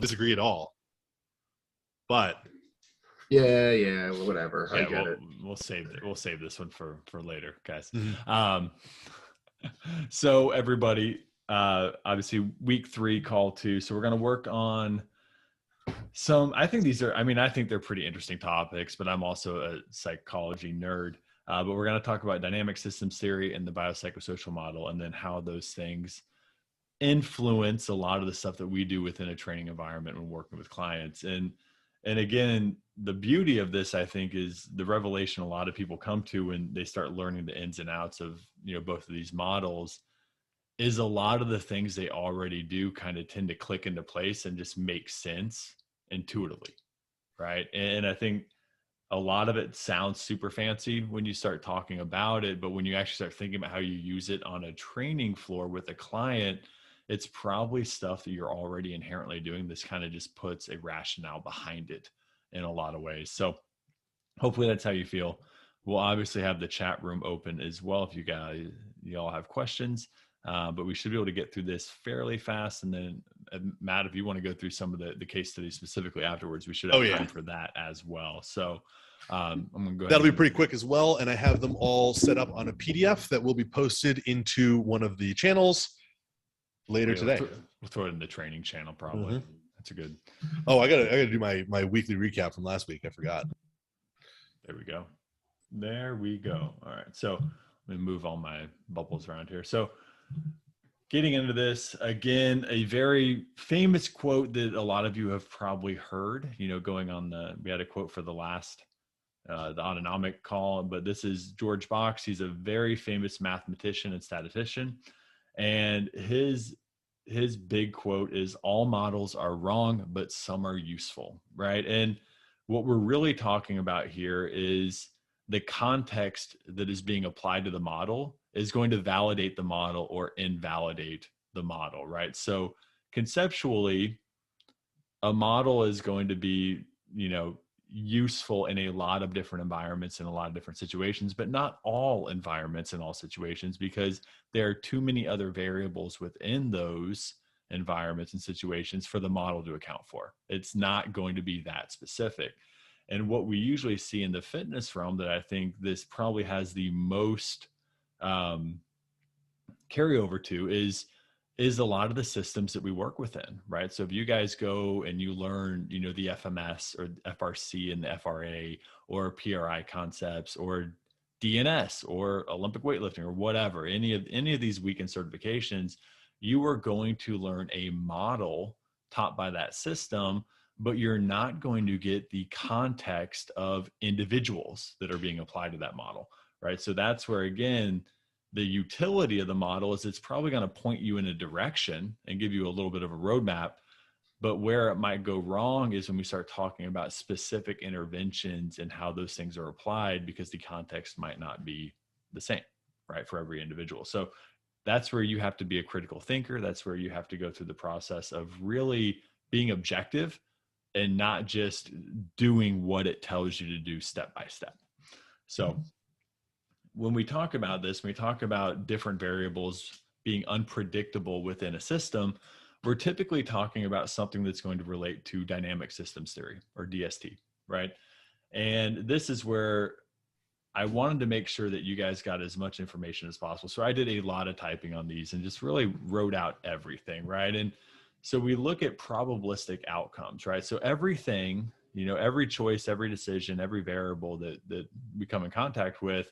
disagree at all. But yeah, whatever. I Yeah, get it. we'll save this one for later, guys. Mhm. So everybody, obviously week 3, call 2. So we're going to work on I think they're pretty interesting topics, but I'm also a psychology nerd. But we're going to talk about dynamic systems theory and the biopsychosocial model, and then how those things influence a lot of the stuff that we do within a training environment when working with clients. And again, the beauty of this, I think, is the revelation a lot of people come to when they start learning the ins and outs of, both of these models, is a lot of the things they already do kind of tend to click into place and just make sense intuitively. Right. And I think a lot of it sounds super fancy when you start talking about it, but when you actually start thinking about how you use it on a training floor with a client, it's probably stuff that you're already inherently doing. This kind of just puts a rationale behind it in a lot of ways. So hopefully that's how you feel. We'll obviously have the chat room open as well if you all have questions, but we should be able to get through this fairly fast. And then Matt, if you want to go through some of the case studies specifically afterwards, we should have time for that as well. So I'm going to go ahead. That'll be pretty quick as well. And I have them all set up on a PDF that will be posted into one of the channels later today. We'll throw it in the training channel probably. Mm-hmm. That's a good. Oh, I gotta do my weekly recap from last week. I forgot. There we go. All right. So let me move all my bubbles around here. So getting into this, again, a very famous quote that a lot of you have probably heard, going on we had a quote for the last, the autonomic call, but this is George Box. He's a very famous mathematician and statistician. And his big quote is, all models are wrong, but some are useful, right? And what we're really talking about here is the context that is being applied to the model is going to validate the model or invalidate the model, right? So conceptually, a model is going to be, useful in a lot of different environments in a lot of different situations, but not all environments in all situations, because there are too many other variables within those environments and situations for the model to account for. It's not going to be that specific. And what we usually see in the fitness realm that I think this probably has the most carryover to is a lot of the systems that we work within, right? So if you guys go and you learn, the FMS or FRC and the FRA or PRI concepts or DNS or Olympic weightlifting or whatever, any of these weekend certifications, you are going to learn a model taught by that system, but you're not going to get the context of individuals that are being applied to that model, right? So that's where, again, the utility of the model is it's probably going to point you in a direction and give you a little bit of a roadmap. But where it might go wrong is when we start talking about specific interventions and how those things are applied, because the context might not be the same, right, for every individual. So that's where you have to be a critical thinker. That's where you have to go through the process of really being objective and not just doing what it tells you to do step by step. So when we talk about this, when we talk about different variables being unpredictable within a system, we're typically talking about something that's going to relate to dynamic systems theory, or DST, right? And this is where I wanted to make sure that you guys got as much information as possible. So I did a lot of typing on these and just really wrote out everything, right? And so we look at probabilistic outcomes, right? So everything, every choice, every decision, every variable that we come in contact with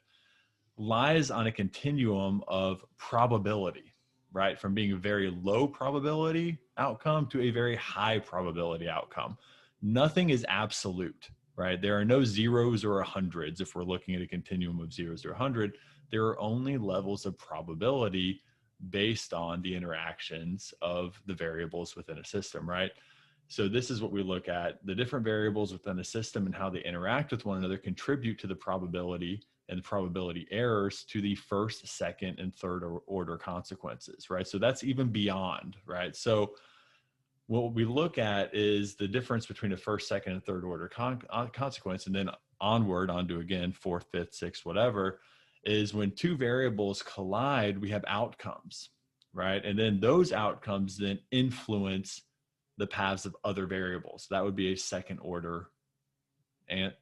lies on a continuum of probability, right? From being a very low probability outcome to a very high probability outcome. Nothing is absolute, right? There are no zeros or hundreds. If we're looking at a continuum of zeros or 100, there are only levels of probability based on the interactions of the variables within a system, right? So this is what we look at. The different variables within a system and how they interact with one another contribute to the probability and the probability errors to the first, second, and third order consequences, right? So that's even beyond, right? So what we look at is the difference between a first, second, and third order consequence, and then onward onto, again, fourth, fifth, sixth, whatever, is when two variables collide, we have outcomes, right? And then those outcomes then influence the paths of other variables. That would be a second order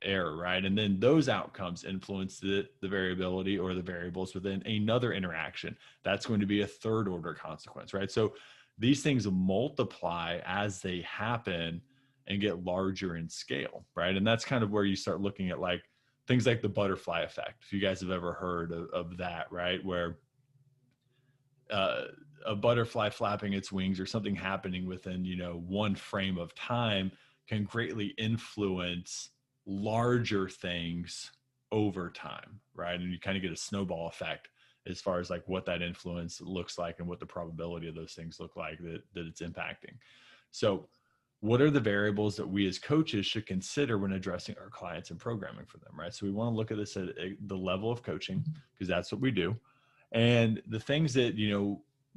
error, right? And then those outcomes influence the variability or the variables within another interaction. That's going to be a third order consequence, right? So these things multiply as they happen and get larger in scale, right? And that's kind of where you start looking at like things like the butterfly effect. If you guys have ever heard of that, right? Where a butterfly flapping its wings or something happening within, one frame of time can greatly influence larger things over time, right? And you kind of get a snowball effect as far as like what that influence looks like and what the probability of those things look like that it's impacting. So what are the variables that we as coaches should consider when addressing our clients and programming for them, right? So we want to look at this at the level of coaching, because that's what we do. And the things that,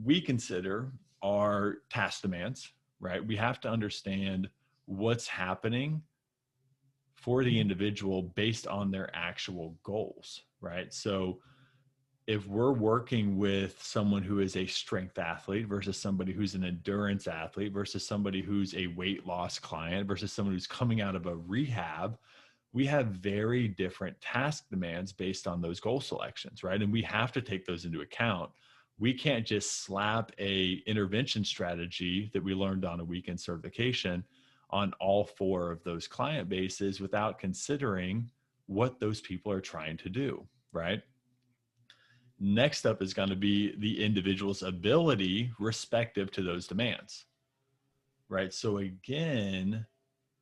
we consider are task demands, right? We have to understand what's happening for the individual based on their actual goals, right? So if we're working with someone who is a strength athlete versus somebody who's an endurance athlete versus somebody who's a weight loss client versus someone who's coming out of a rehab, we have very different task demands based on those goal selections, right? And we have to take those into account. We can't just slap a intervention strategy that we learned on a weekend certification on all 4 of those client bases without considering what those people are trying to do, right? Next up is going to be the individual's ability respective to those demands, right? So again,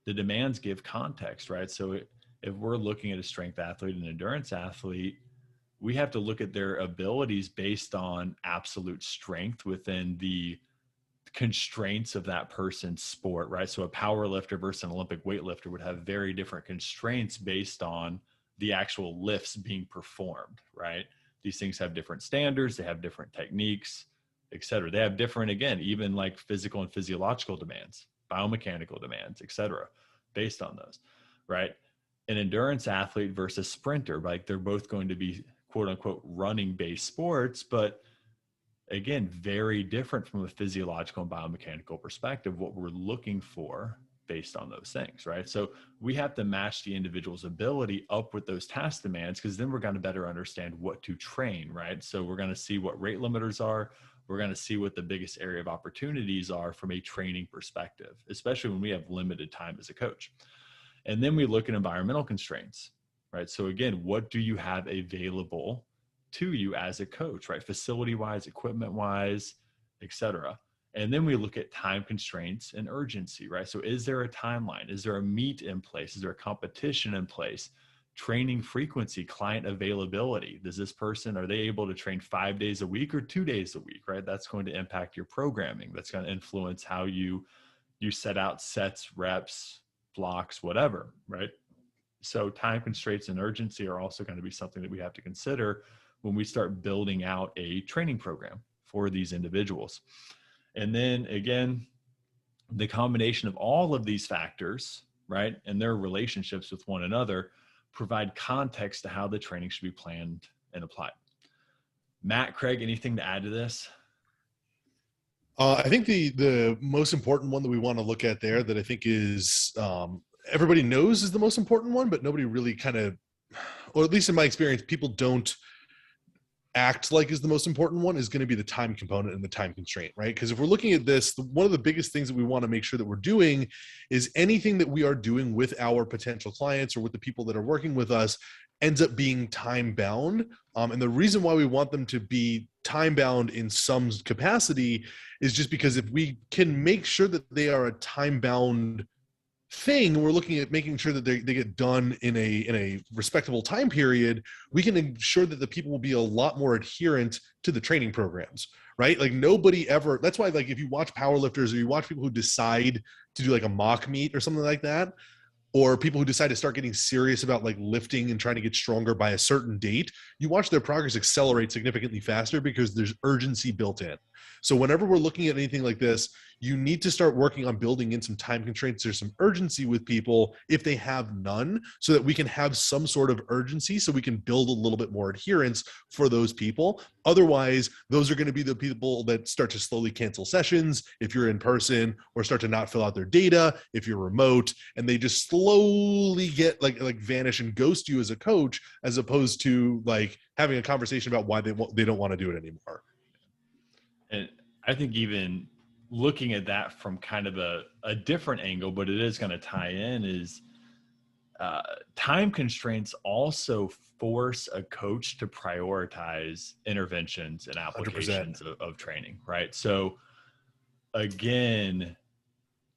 the demands give context, right? So if we're looking at a strength athlete and endurance athlete, we have to look at their abilities based on absolute strength within the constraints of that person's sport, right? So a power lifter versus an Olympic weightlifter would have very different constraints based on the actual lifts being performed, right? These things have different standards, they have different techniques, et cetera. They have different, again, even like physical and physiological demands, biomechanical demands, et cetera, based on those, right? An endurance athlete versus sprinter, like they're both going to be quote unquote running based sports, but again, very different from a physiological and biomechanical perspective, what we're looking for based on those things, right? So we have to match the individual's ability up with those task demands, because then we're going to better understand what to train, right? So we're going to see what rate limiters are. We're going to see what the biggest area of opportunities are from a training perspective, especially when we have limited time as a coach. And then we look at environmental constraints, right? So again, what do you have available to you as a coach, right? Facility-wise, equipment-wise, et cetera. And then we look at time constraints and urgency, right? So is there a timeline? Is there a meet in place? Is there a competition in place? Training frequency, client availability. Does this person, are they able to train 5 days a week or 2 days a week, right? That's going to impact your programming. That's going to influence how you set out sets, reps, blocks, whatever, right? So time constraints and urgency are also going to be something that we have to consider when we start building out a training program for these individuals. And then again, the combination of all of these factors, right, and their relationships with one another provide context to how the training should be planned and applied. Matt, Craig, anything to add to this? I think the most important one that we want to look at there that I think is everybody knows is the most important one, but nobody really kind of, or at least in my experience, people don't act like is the most important one, is going to be the time component and the time constraint, right? Because if we're looking at this, one of the biggest things that we want to make sure that we're doing is anything that we are doing with our potential clients or with the people that are working with us ends up being time bound. And the reason why we want them to be time bound in some capacity is just because if we can make sure that they are a time bound thing, we're looking at making sure that they get done in a respectable time period, we can ensure that the people will be a lot more adherent to the training programs, right? Like nobody ever, that's why like if you watch powerlifters or you watch people who decide to do like a mock meet or something like that, or people who decide to start getting serious about like lifting and trying to get stronger by a certain date, you watch their progress accelerate significantly faster because there's urgency built in. So whenever we're looking at anything like this, you need to start working on building in some time constraints. There's some urgency with people if they have none, so that we can have some sort of urgency so we can build a little bit more adherence for those people. Otherwise, those are going to be the people that start to slowly cancel sessions if you're in person, or start to not fill out their data if you're remote, and they just slowly get like vanish and ghost you as a coach, as opposed to like having a conversation about why they don't want to do it anymore. And I think even looking at that from kind of a different angle, but it is going to tie in, is time constraints also force a coach to prioritize interventions and applications of training, right? So again,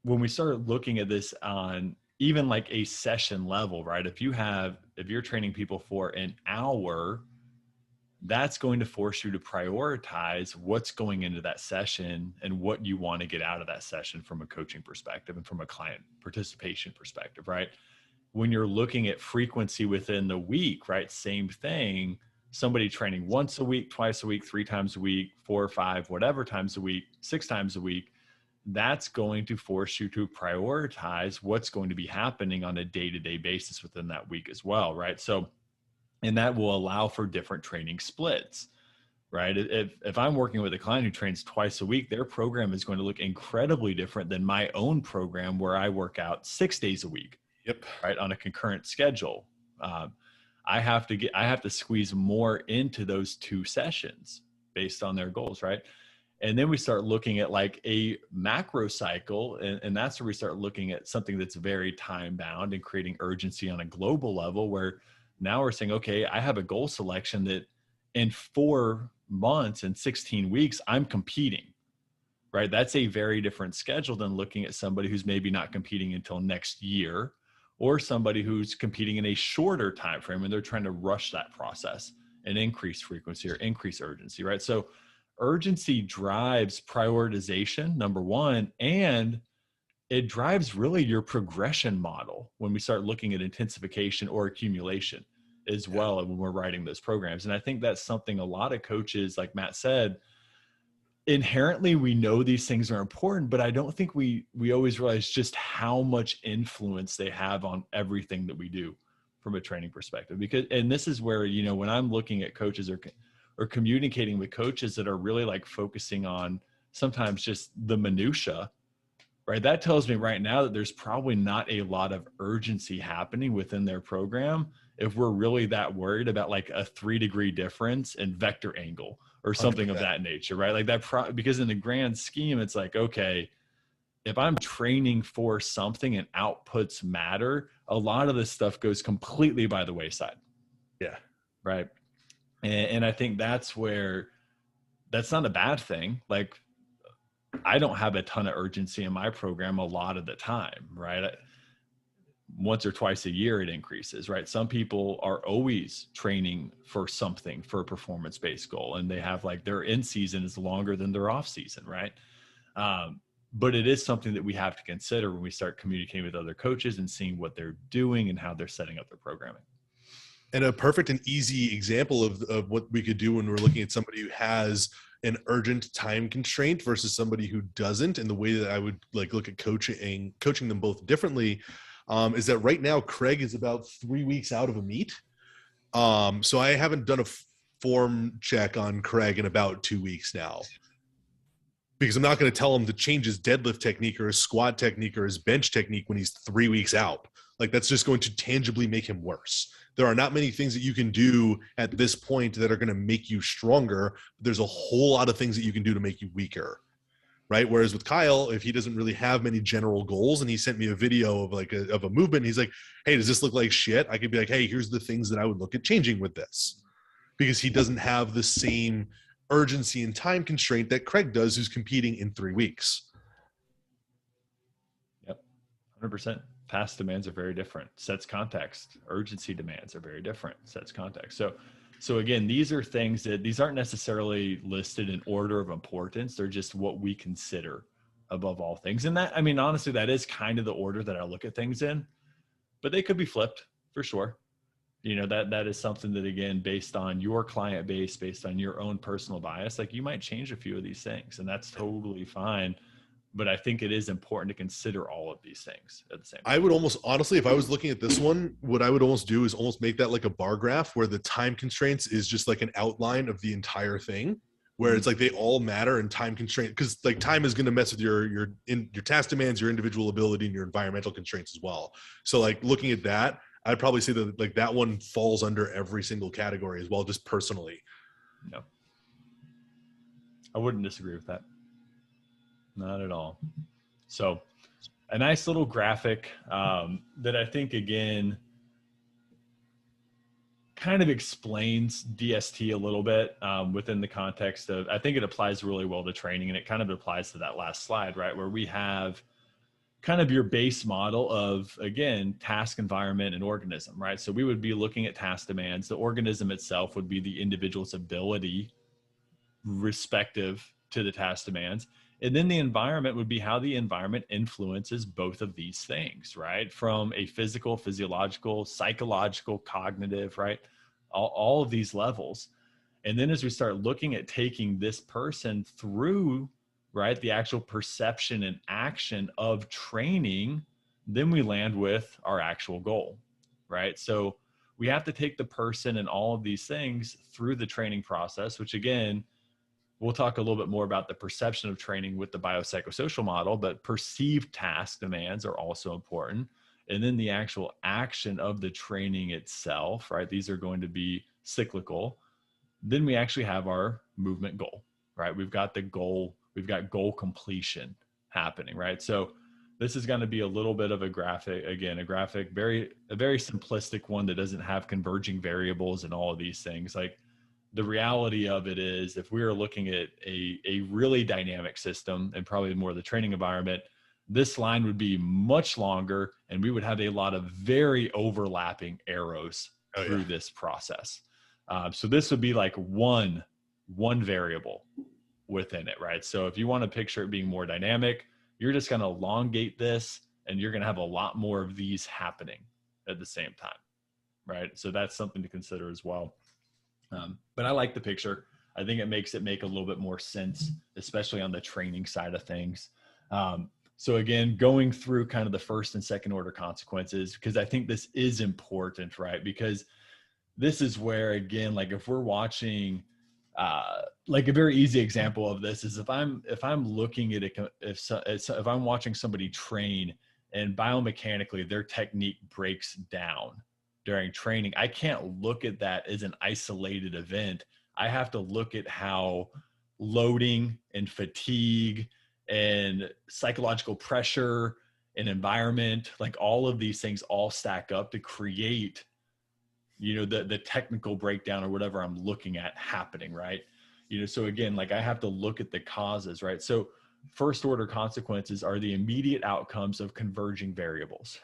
when we start looking at this on even like a session level, right? If you're training people for an hour, that's going to force you to prioritize what's going into that session and what you want to get out of that session from a coaching perspective and from a client participation perspective, right? When you're looking at frequency within the week, right? Same thing. Somebody training once a week, twice a week, 3 times a week, 4 or 5, whatever times a week, 6 times a week, that's going to force you to prioritize what's going to be happening on a day-to-day basis within that week as well, right? So, and that will allow for different training splits, right? If I'm working with a client who trains twice a week, their program is going to look incredibly different than my own program where I work out 6 days a week. Yep. Right. On a concurrent schedule. I have to squeeze more into those 2 sessions based on their goals. Right. And then we start looking at like a macro cycle. And that's where we start looking at something that's very time bound and creating urgency on a global level, where now we're saying, okay, I have a goal selection that in 4 months and 16 weeks, I'm competing, right? That's a very different schedule than looking at somebody who's maybe not competing until next year, or somebody who's competing in a shorter time frame and they're trying to rush that process and increase frequency or increase urgency, right? So urgency drives prioritization, number one, and it drives really your progression model when we start looking at intensification or accumulation as well when we're writing those programs. And I think that's something a lot of coaches, like Matt said, inherently we know these things are important, but I don't think we always realize just how much influence they have on everything that we do from a training perspective. Because, and this is where, you know, when I'm looking at coaches or communicating with coaches that are really like focusing on sometimes just the minutia, right? That tells me right now that there's probably not a lot of urgency happening within their program if we're really that worried about like a 3-degree difference in vector angle or something 100%. Of that nature, right? Like that, because in the grand scheme, it's like, okay, if I'm training for something and outputs matter, a lot of this stuff goes completely by the wayside. Yeah. Right. And I think that's where, that's not a bad thing. Like, I don't have a ton of urgency in my program a lot of the time, right? Once or twice a year it increases, right? Some people are always training for something, for a performance-based goal, and they have like their in season is longer than their off season, right? But it is something that we have to consider when we start communicating with other coaches and seeing what they're doing and how they're setting up their programming. And a perfect and easy example of what we could do when we're looking at somebody who has an urgent time constraint versus somebody who doesn't, and the way that I would like look at coaching them both differently, is that right now Craig is about 3 weeks out of a meet. So I haven't done a form check on Craig in about 2 weeks now, because I'm not going to tell him to change his deadlift technique or his squat technique or his bench technique when he's 3 weeks out. Like, that's just going to tangibly make him worse. There are not many things that you can do at this point that are going to make you stronger. There's a whole lot of things that you can do to make you weaker, right? Whereas with Kyle, if he doesn't really have many general goals and he sent me a video of like of a movement, he's like, hey, does this look like shit? I could be like, hey, here's the things that I would look at changing with this, because he doesn't have the same urgency and time constraint that Craig does, who's competing in 3 weeks. Yep. 100%. Past demands are very different. Sets context. Urgency demands are very different. Sets context. So again, these are things that these aren't necessarily listed in order of importance. They're just what we consider above all things. And that, I mean, honestly, that is kind of the order that I look at things in, but they could be flipped for sure. You know, that is something that, again, based on your client base, based on your own personal bias, like you might change a few of these things, and that's totally fine. but I think it is important to consider all of these things at the same time. I would almost, honestly, if I was looking at this one, what I would almost do is almost make that like a bar graph where the time constraints is just like an outline of the entire thing, where it's like they all matter and time constraint, because like time is going to mess with your task demands, your individual ability, and your environmental constraints as well. So like looking at that, I'd probably say that like that one falls under every single category as well, just personally. No, I wouldn't disagree with that. Not at all. So a nice little graphic that I think, again, kind of explains DST a little bit within the context of, I think it applies really well to training, and it kind of applies to that last slide, right? Where we have kind of your base model of, again, task, environment, and organism, right? So we would be looking at task demands. The organism itself would be the individual's ability respective to the task demands. And then the environment would be how the environment influences both of these things, right? From a physical, physiological, psychological, cognitive, right? All of these levels. And then as we start looking at taking this person through, right, the actual perception and action of training, then we land with our actual goal, right? So we have to take the person and all of these things through the training process, which, again, we'll talk a little bit more about the perception of training with the biopsychosocial model, but perceived task demands are also important. And then the actual action of the training itself, right? These are going to be cyclical. Then we actually have our movement goal, right? We've got the goal, we've got goal completion happening, right? So this is going to be a little bit of a graphic, again, a very simplistic one that doesn't have converging variables and all of these things. Like, the reality of it is, if we are looking at a really dynamic system, and probably more the training environment, this line would be much longer, and we would have a lot of very overlapping arrows through this process. So this would be like one variable within it, right? So if you want to picture it being more dynamic, you're just going to elongate this, and you're going to have a lot more of these happening at the same time, right? So that's something to consider as well. But I like the picture. I think it makes it make a little bit more sense, especially on the training side of things. So again, going through kind of the first and second order consequences, because I think this is important, right? Because this is where, again, like if we're watching, like a very easy example of this is if I'm looking at it, if I'm watching somebody train and biomechanically their technique breaks down during training, I can't look at that as an isolated event. I have to look at how loading and fatigue and psychological pressure and environment, like all of these things all stack up to create, you know, the technical breakdown or whatever I'm looking at happening, right? You know, so again, like I have to look at the causes, right? So first order consequences are the immediate outcomes of converging variables,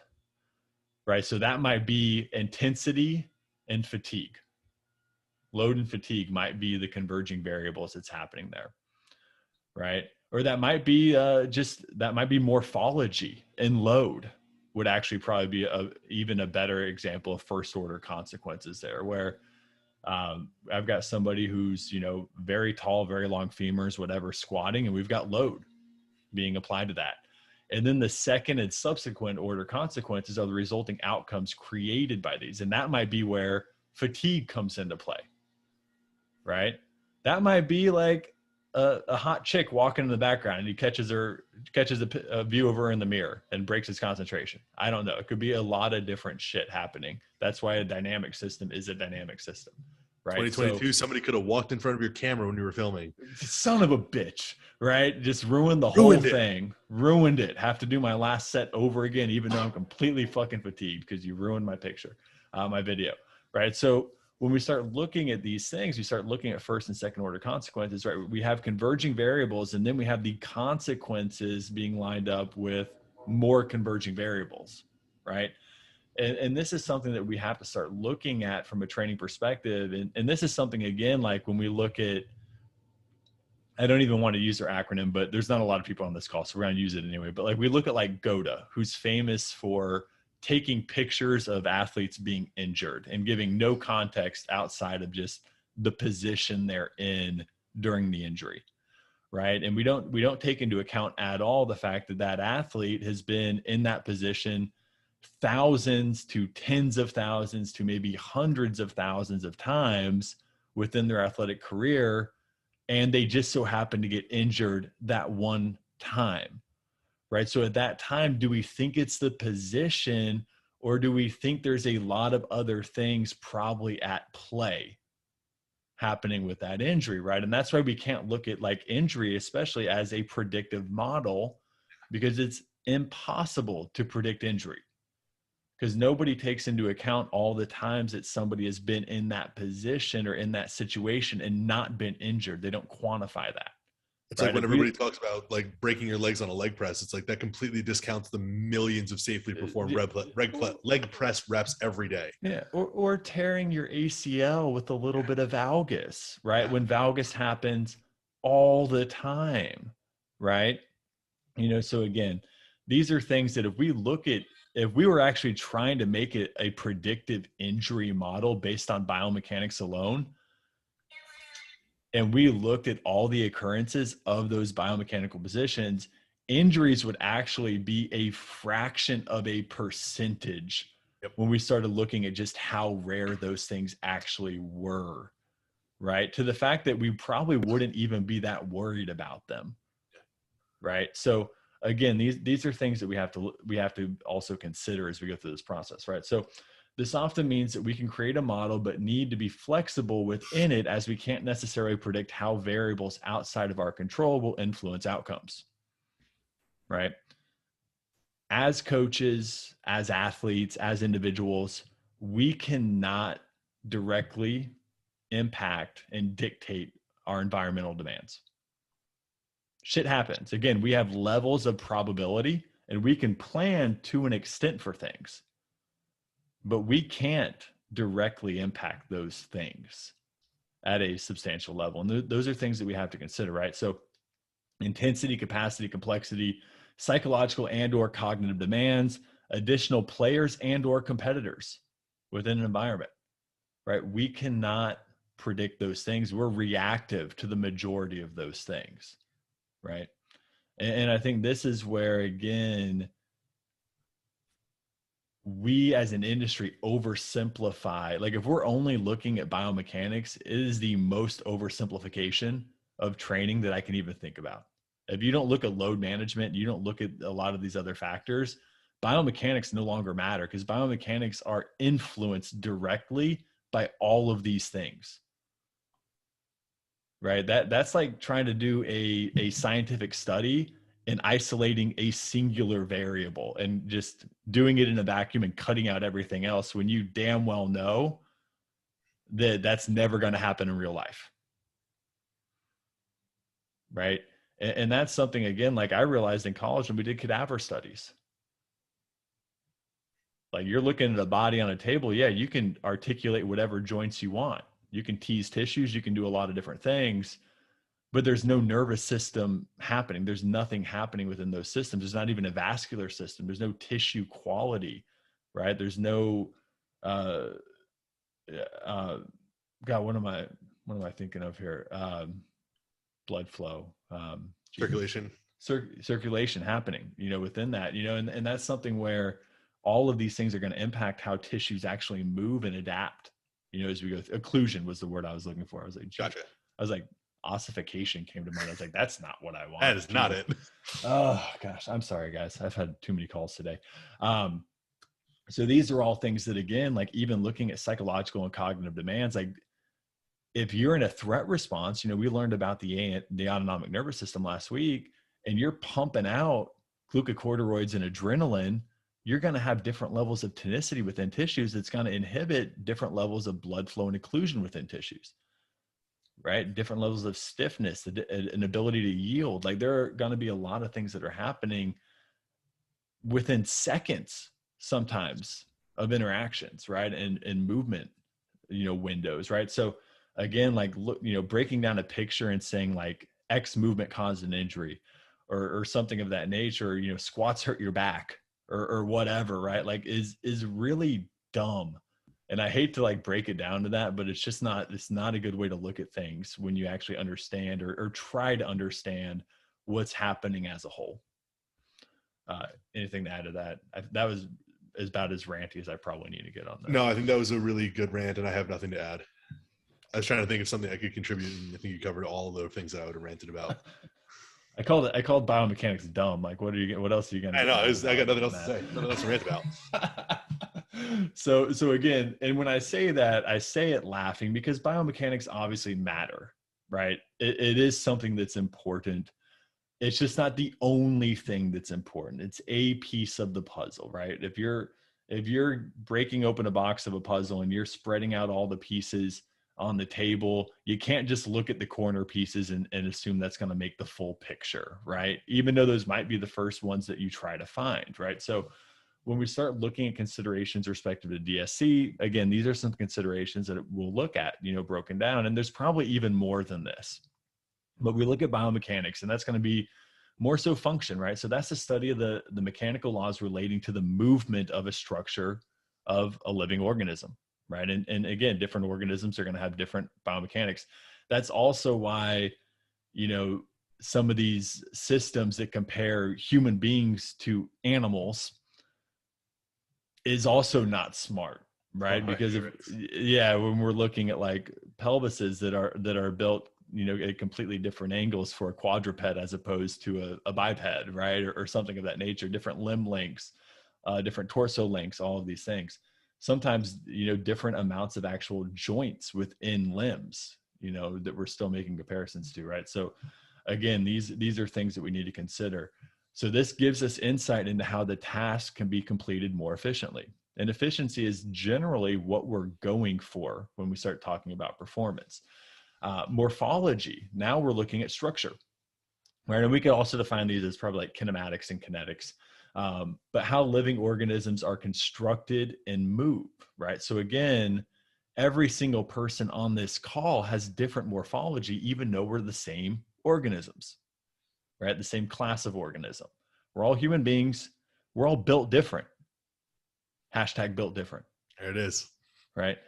right? So that might be intensity and fatigue. Load and fatigue might be the converging variables that's happening there, right? Or that might be that might be morphology and load would actually probably be even a better example of first order consequences there, where I've got somebody who's, you know, very tall, very long femurs, whatever, squatting, and we've got load being applied to that. And then the second and subsequent order consequences are the resulting outcomes created by these. And that might be where fatigue comes into play, right? That might be like a hot chick walking in the background and he catches a view of her in the mirror and breaks his concentration. I don't know. It could be a lot of different shit happening. That's why a dynamic system is a dynamic system, right? 2022, somebody could have walked in front of your camera when you were filming. Son of a bitch, right? Just ruined the whole thing. Ruined it. Have to do my last set over again, even though I'm completely fucking fatigued because you ruined my picture, my video, right? So when we start looking at these things, we start looking at first and second order consequences, right? We have converging variables, and then we have the consequences being lined up with more converging variables, right? And this is something that we have to start looking at from a training perspective. And this is something, again, like when we look at, I don't even want to use their acronym, but there's not a lot of people on this call, so we're going to use it anyway. But like we look at like GOTA, who's famous for taking pictures of athletes being injured and giving no context outside of just the position they're in during the injury, right? And we don't take into account at all the fact that that athlete has been in that position thousands to tens of thousands to maybe hundreds of thousands of times within their athletic career, and they just so happen to get injured that one time, right? So at that time, do we think it's the position, or do we think there's a lot of other things probably at play happening with that injury, right? And that's why we can't look at like injury, especially as a predictive model, because it's impossible to predict injury, because nobody takes into account all the times that somebody has been in that position or in that situation and not been injured. They don't quantify that. It's like when everybody talks about like breaking your legs on a leg press, it's like that completely discounts the millions of safely performed leg press reps every day. Yeah. Or tearing your ACL with a little bit of valgus, right? When valgus happens all the time, right? So again, these are things that if we were actually trying to make it a predictive injury model based on biomechanics alone, and we looked at all the occurrences of those biomechanical positions, injuries would actually be a fraction of a percentage when we started looking at just how rare those things actually were, right? To the fact that we probably wouldn't even be that worried about them, right? So again, these are things that we have to also consider as we go through this process, right? So this often means that we can create a model, but need to be flexible within it, as we can't necessarily predict how variables outside of our control will influence outcomes, right? As coaches, as athletes, as individuals, we cannot directly impact and dictate our environmental demands. Shit happens. Again, we have levels of probability, and we can plan to an extent for things, but we can't directly impact those things at a substantial level. And those are things that we have to consider, right? So intensity, capacity, complexity, psychological and or cognitive demands, additional players and or competitors within an environment, right? We cannot predict those things. We're reactive to the majority of those things, right? And I think this is where, again, we as an industry oversimplify. Like if we're only looking at biomechanics, it is the most oversimplification of training that I can even think about. If you don't look at load management, you don't look at a lot of these other factors, biomechanics no longer matter, because biomechanics are influenced directly by all of these things, right? That's like trying to do a scientific study and isolating a singular variable and just doing it in a vacuum and cutting out everything else, when you damn well know that that's never going to happen in real life, right? And that's something, again, like I realized in college when we did cadaver studies. Like you're looking at a body on a table, yeah, you can articulate whatever joints you want. You can tease tissues, you can do a lot of different things, but there's no nervous system happening. There's nothing happening within those systems. There's not even a vascular system. There's no tissue quality, right? There's no, God, what am I thinking of here? Blood flow, circulation happening, within that, and that's something where all of these things are going to impact how tissues actually move and adapt, as we go through. Occlusion was the word I was looking for. I was like, gotcha. I was like, ossification came to mind. I was like, that's not what I want. That is not it. Oh gosh. I'm sorry, guys. I've had too many calls today. So these are all things that, again, like even looking at psychological and cognitive demands, like if you're in a threat response, we learned about the autonomic nervous system last week, and you're pumping out glucocorticoids and adrenaline, you're going to have different levels of tonicity within tissues. That's going to inhibit different levels of blood flow and occlusion within tissues, right? Different levels of stiffness, an ability to yield. Like there are going to be a lot of things that are happening within seconds sometimes of interactions, right? And movement, windows, right? So again, like, look, breaking down a picture and saying like X movement caused an injury or something of that nature, squats hurt your back or whatever, right? Like is really dumb And I hate to like break it down to that, but it's not a good way to look at things when you actually understand or try to understand what's happening as a whole. Anything to add to that? That was about as ranty as I probably need to get on that. No, I think that was a really good rant, and I have nothing to add. I was trying to think of something I could contribute, and I think you covered all the things that I would have ranted about. I called biomechanics dumb. Like, what else are you gonna? I know. I got nothing else to say. Nothing else to rant about. So again, and when I say that, I say it laughing because biomechanics obviously matter, right? It is something that's important. It's just not the only thing that's important. It's a piece of the puzzle, right? If you're breaking open a box of a puzzle and you're spreading out all the pieces on the table, you can't just look at the corner pieces and assume that's going to make the full picture, right? Even though those might be the first ones that you try to find, right? So when we start looking at considerations respective to DSC, again, these are some considerations that we'll look at, broken down. And there's probably even more than this. But we look at biomechanics, and that's going to be more so function, right? So that's the study of the mechanical laws relating to the movement of a structure of a living organism, right? And again, different organisms are going to have different biomechanics. That's also why, some of these systems that compare human beings to animals is also not smart, right? Because when we're looking at like pelvises that are built, at completely different angles for a quadruped as opposed to a biped, right? Or something of that nature, different limb lengths, different torso lengths, all of these things. Sometimes, different amounts of actual joints within limbs, that we're still making comparisons to, right? So again, these are things that we need to consider. So this gives us insight into how the task can be completed more efficiently. And efficiency is generally what we're going for when we start talking about performance. Morphology, now we're looking at structure, right? And we could also define these as probably like kinematics and kinetics, but how living organisms are constructed and move, right? So again, every single person on this call has different morphology, even though we're the same organisms, right? The same class of organism. We're all human beings. We're all built different. Hashtag built different. There it is. Right?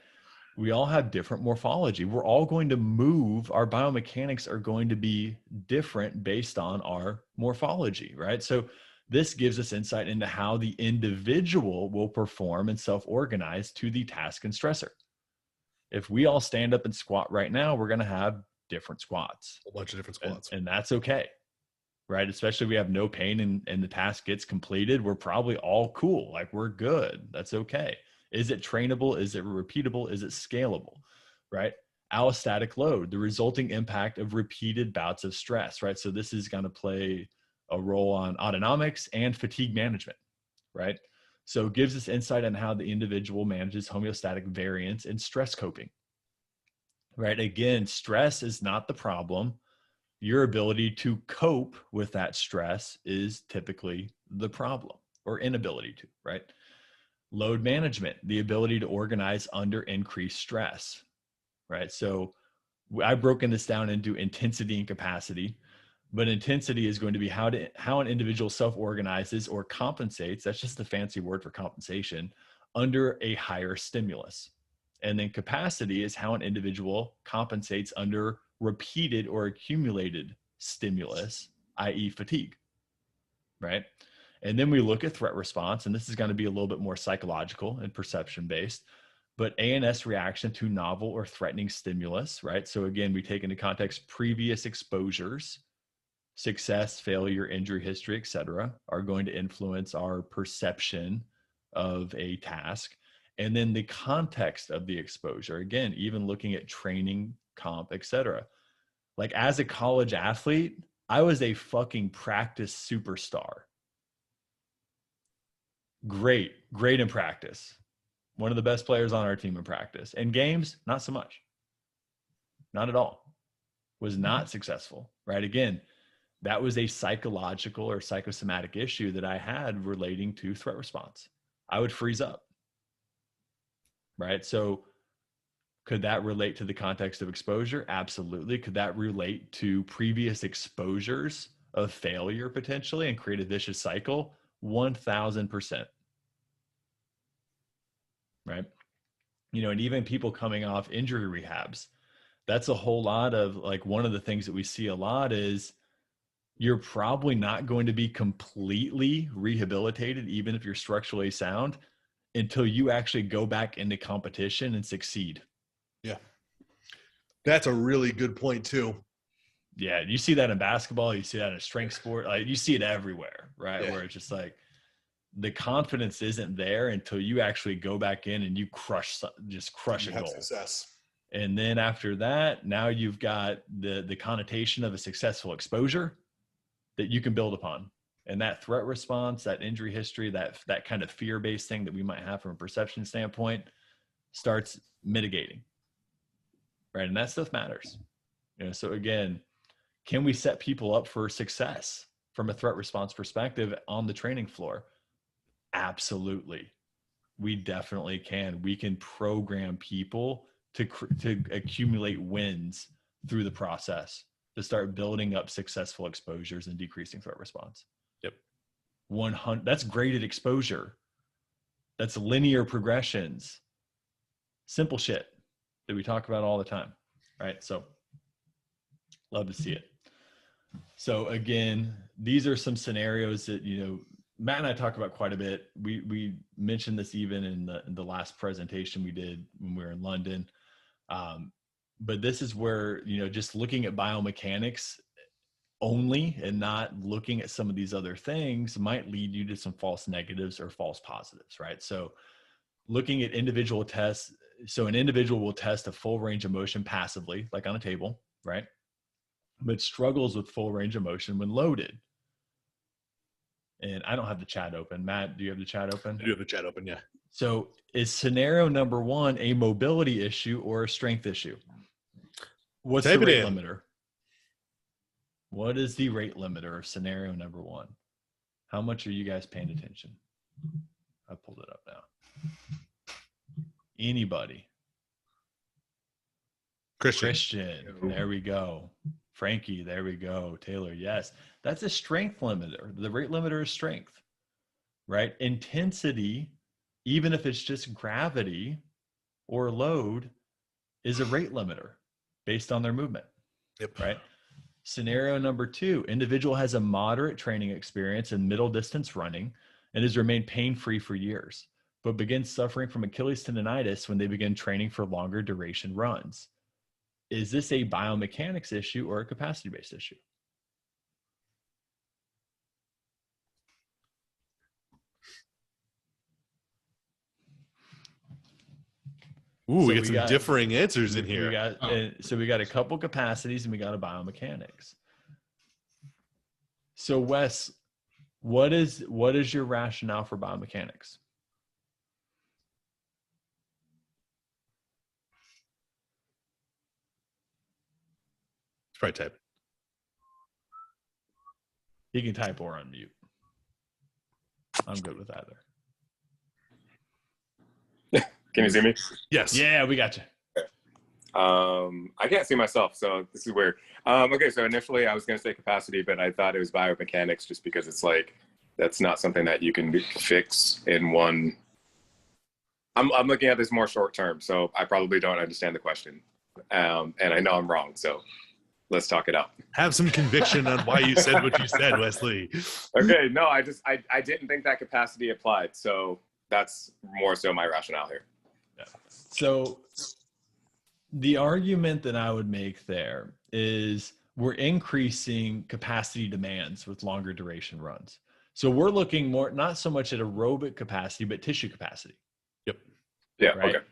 We all have different morphology. We're all going to move. Our biomechanics are going to be different based on our morphology, right? So this gives us insight into how the individual will perform and self-organize to the task and stressor. If we all stand up and squat right now, we're going to have different squats. A bunch of different squats. And that's okay, right? Especially if we have no pain and the task gets completed, we're probably all cool. Like we're good. That's okay. Is it trainable? Is it repeatable? Is it scalable, right? Allostatic load, the resulting impact of repeated bouts of stress, right? So this is going to play a role on autonomics and fatigue management, right? So it gives us insight on how the individual manages homeostatic variance and stress coping, right? Again, stress is not the problem. Your ability to cope with that stress is typically the problem, or inability to, right? Load management, the ability to organize under increased stress, right? So I've broken this down into intensity and capacity, but intensity is going to be how an individual self-organizes or compensates. That's just the fancy word for compensation under a higher stimulus. And then capacity is how an individual compensates under repeated or accumulated stimulus, i.e. fatigue, right? And then we look at threat response, and this is going to be a little bit more psychological and perception based, but ANS reaction to novel or threatening stimulus, right? So again, we take into context previous exposures, success, failure, injury history, et cetera, are going to influence our perception of a task. And then the context of the exposure, again, even looking at training, comp, et cetera. Like as a college athlete, I was a fucking practice superstar. Great in practice. One of the best players on our team in practice. In games, not so much. Not at all. Was not successful, right? Again, that was a psychological or psychosomatic issue that I had relating to threat response. I would freeze up, right? So could that relate to the context of exposure? Absolutely. Could that relate to previous exposures of failure potentially and create a vicious cycle? 1000%. Right. and even people coming off injury rehabs, that's a whole lot of like, one of the things that we see a lot is you're probably not going to be completely rehabilitated, even if you're structurally sound, until you actually go back into competition and succeed. Yeah. That's a really good point too. Yeah. You see that in basketball, you see that in strength sport, like you see it everywhere, right? Yeah. Where it's just like the confidence isn't there until you actually go back in and you crush a goal. Success. And then after that, now you've got the connotation of a successful exposure that you can build upon. And that threat response, that injury history, that kind of fear-based thing that we might have from a perception standpoint starts mitigating, right? And that stuff matters. So again, can we set people up for success from a threat response perspective on the training floor? Absolutely. We definitely can. We can program people to accumulate wins through the process, to start building up successful exposures and decreasing threat response. Yep. 100. That's graded exposure. That's linear progressions. Simple shit that we talk about all the time. Right. So love to see it. So again, these are some scenarios that, Matt and I talk about quite a bit. We mentioned this even in the last presentation we did when we were in London. But this is where, just looking at biomechanics only and not looking at some of these other things might lead you to some false negatives or false positives, right? So looking at individual tests. So an individual will test a full range of motion passively, like on a table, right? But struggles with full range of motion when loaded. And I don't have the chat open. Matt, do you have the chat open? I do have the chat open, yeah. So is scenario number 1 a mobility issue or a strength issue? What's the rate limiter? What is the rate limiter of scenario number 1? How much are you guys paying attention? I pulled it up now. Anybody? Christian, there we go. Frankie, there we go. Taylor, yes. That's a strength limiter. The rate limiter is strength, right? Intensity, even if it's just gravity or load, is a rate limiter based on their movement. Yep. Right? Scenario number 2, individual has a moderate training experience in middle distance running and has remained pain-free for years, but begins suffering from Achilles tendonitis when they begin training for longer duration runs. Is this a biomechanics issue or a capacity-based issue? Ooh, we get some differing answers in here. We got a couple capacities and we got a biomechanics. So Wes, what is your rationale for biomechanics? Try type. You can type or unmute. I'm good with either. Can you see me? Yes. Yeah, we got you. I can't see myself, so this is weird. Okay, so initially I was going to say capacity, but I thought it was biomechanics just because it's like, that's not something that you can fix in one. I'm looking at this more short term, so I probably don't understand the question. And I know I'm wrong, so let's talk it out. Have some conviction on why you said what you said, Wesley. Okay, no, I didn't think that capacity applied, so that's more so my rationale here. Yeah. So the argument that I would make there is we're increasing capacity demands with longer duration runs. So we're looking more, not so much at aerobic capacity, but tissue capacity. Yep. Yeah. Right? Okay.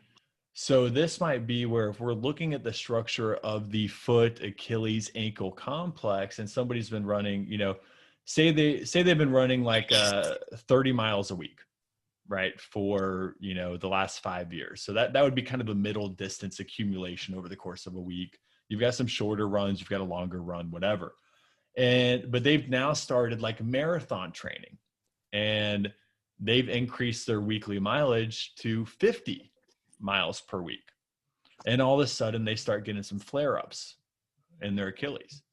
So this might be where if we're looking at the structure of the foot, Achilles, ankle complex, and somebody's been running, say they've been running like 30 miles a week, right, for the last 5 years. So that would be kind of a middle distance accumulation over the course of a week. You've got some shorter runs, you've got a longer run, whatever. But they've now started like marathon training, and they've increased their weekly mileage to 50 miles per week. And all of a sudden they start getting some flare-ups in their Achilles,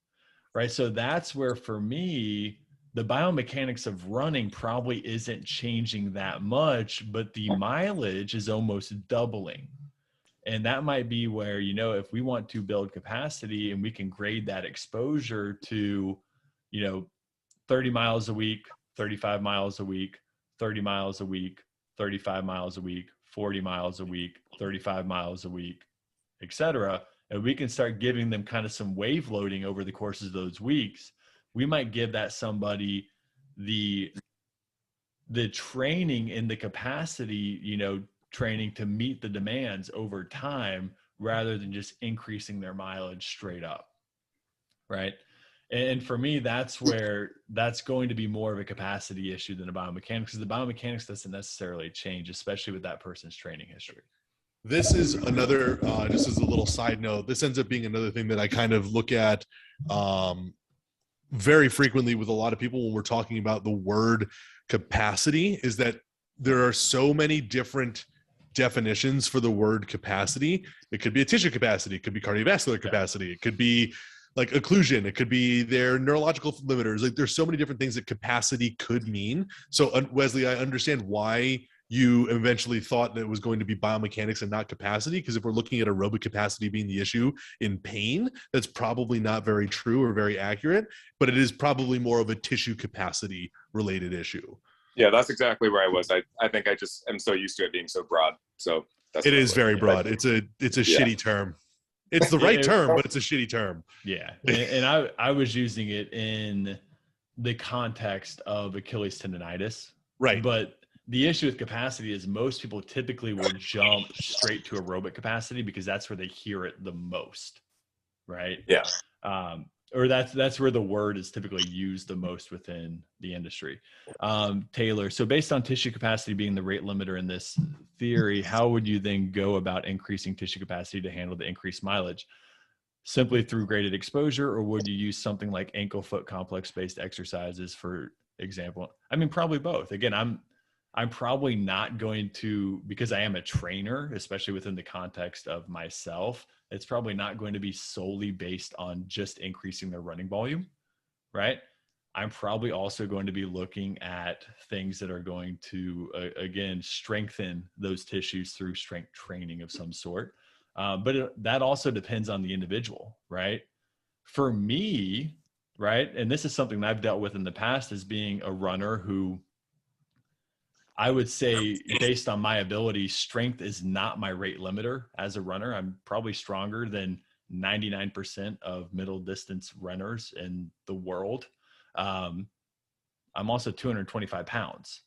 right? So that's where, for me, the biomechanics of running probably isn't changing that much, but the mileage is almost doubling. And that might be where, you know, if we want to build capacity and we can grade that exposure to, you know, 30 miles a week, 35 miles a week, 30 miles a week, 35 miles a week, 40 miles a week, 35 miles a week, et cetera. And we can start giving them kind of some wave loading over the course of those weeks. We might give that somebody the training in the capacity, you know, training to meet the demands over time rather than just increasing their mileage straight up. Right. And for me, that's where that's going to be more of a capacity issue than a biomechanics, because the biomechanics doesn't necessarily change, especially with that person's training history. This is another, just as a little side note, this ends up being another thing that I kind of look at very frequently with a lot of people when we're talking about the word capacity, is that there are so many different definitions for the word capacity. It could be a tissue capacity, it could be cardiovascular capacity, it could be like occlusion, it could be their neurological limiters. Like there's so many different things that capacity could mean. So Wesley, I understand why you eventually thought that it was going to be biomechanics and not capacity, because if we're looking at aerobic capacity being the issue in pain, that's probably not very true or very accurate, but it is probably more of a tissue capacity related issue. Yeah, that's exactly where I was. I think I just am so used to it being so broad. So that's it is very broad. It's a shitty term. It's the right term, but it's a shitty term. Yeah. And I was using it in the context of Achilles tendonitis. Right. But the issue with capacity is most people typically will jump straight to aerobic capacity because that's where they hear it the most. Right. Yeah. Or that's where the word is typically used the most within the industry. Taylor, so based on tissue capacity being the rate limiter in this theory, how would you then go about increasing tissue capacity to handle the increased mileage? Simply through graded exposure, or would you use something like ankle foot complex based exercises, for example? I mean, probably both. Again, I'm probably not going to, because I am a trainer, especially within the context of myself, it's probably not going to be solely based on just increasing their running volume, right? I'm probably also going to be looking at things that are going to, again, strengthen those tissues through strength training of some sort. But that also depends on the individual, right? For me, right, and this is something that I've dealt with in the past as being a runner who, I would say, based on my ability, strength is not my rate limiter as a runner. I'm probably stronger than 99% of middle distance runners in the world. I'm also 225 pounds,